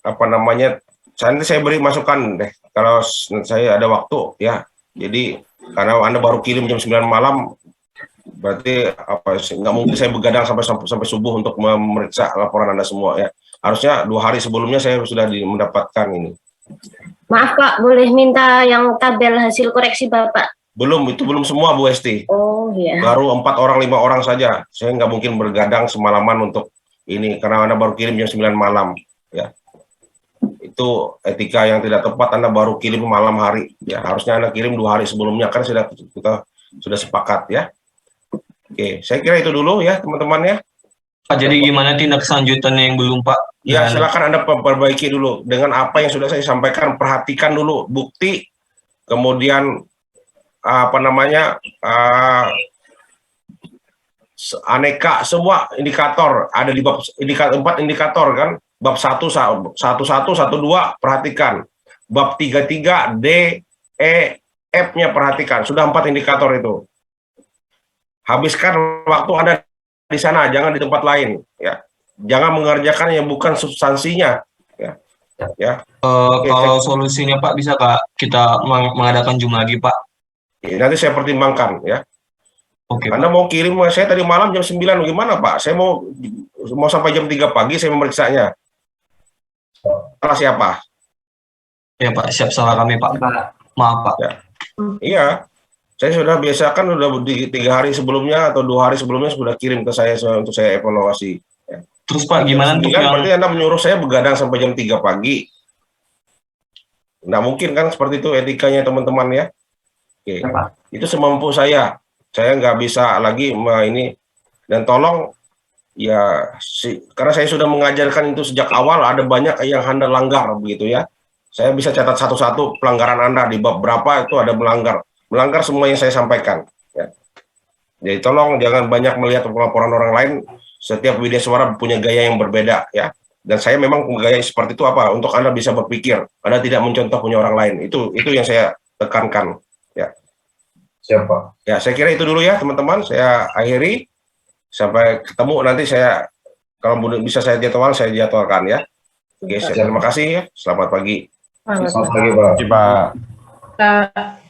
Apa namanya, nanti saya beri masukan deh kalau saya ada waktu ya. Jadi karena Anda baru kirim jam 9 malam, berarti nggak mungkin saya begadang sampai subuh untuk memeriksa laporan Anda semua ya. Harusnya 2 hari sebelumnya saya sudah mendapatkan ini. Maaf Pak, boleh minta yang tabel hasil koreksi Bapak? Itu belum semua Bu Esti. Oh ya. Baru 4 orang 5 orang saja. Saya nggak mungkin bergadang semalaman untuk ini karena Anda baru kirim jam 9 malam ya. Itu etika yang tidak tepat. Anda baru kirim malam hari ya, harusnya Anda kirim 2 hari sebelumnya, kan kita sudah sepakat ya. Oke, saya kira itu dulu ya teman-teman ya. Pak, jadi gimana tindak selanjutannya yang belum Pak? Ya, silakan Anda perbaiki dulu dengan apa yang sudah saya sampaikan. Perhatikan dulu bukti, kemudian apa namanya, aneka semua indikator ada di bab 4 indikator kan. Bab 1 1 1 2 perhatikan. Bab 33 D E F-nya perhatikan. Sudah 4 indikator itu. Habiskan waktu Anda di sana, jangan di tempat lain ya. Jangan mengerjakan yang bukan substansinya ya. Kalau solusinya Pak, bisa Kak kita mengadakan Zoom lagi Pak? Ya, nanti saya pertimbangkan ya. Oke, Anda mau kirim, saya tadi malam jam 9 gimana Pak? Saya mau sampai jam 3 pagi saya memeriksanya. Salah siapa? Ya Pak, siap, salah kami Pak. Maaf Pak. Ya. Iya, saya sudah biasakan udah 3 hari sebelumnya atau 2 hari sebelumnya sudah kirim ke saya untuk saya evaluasi. Ya. Terus Pak, gimana untuk yang... Berarti Anda menyuruh saya begadang sampai jam 3 pagi. Nggak mungkin kan seperti itu etikanya teman-teman ya. Oke. Itu semampu saya. Saya nggak bisa lagi ini. Dan tolong ya, karena saya sudah mengajarkan itu sejak awal, ada banyak yang Anda langgar begitu ya. Saya bisa catat satu-satu pelanggaran Anda di bab berapa itu ada melanggar semua yang saya sampaikan ya. Jadi tolong jangan banyak melihat laporan orang lain. Setiap widya suara punya gaya yang berbeda ya. Dan saya memang gaya seperti itu apa? Untuk Anda bisa berpikir, Anda tidak mencontoh punya orang lain. Itu yang saya tekankan ya. Siapa? Ya, saya kira itu dulu ya teman-teman. Saya akhiri. Sampai ketemu nanti kalau bisa saya jadwalkan ya. Oke, terima kasih ya. Selamat pagi. Selamat pagi Pak. Pak.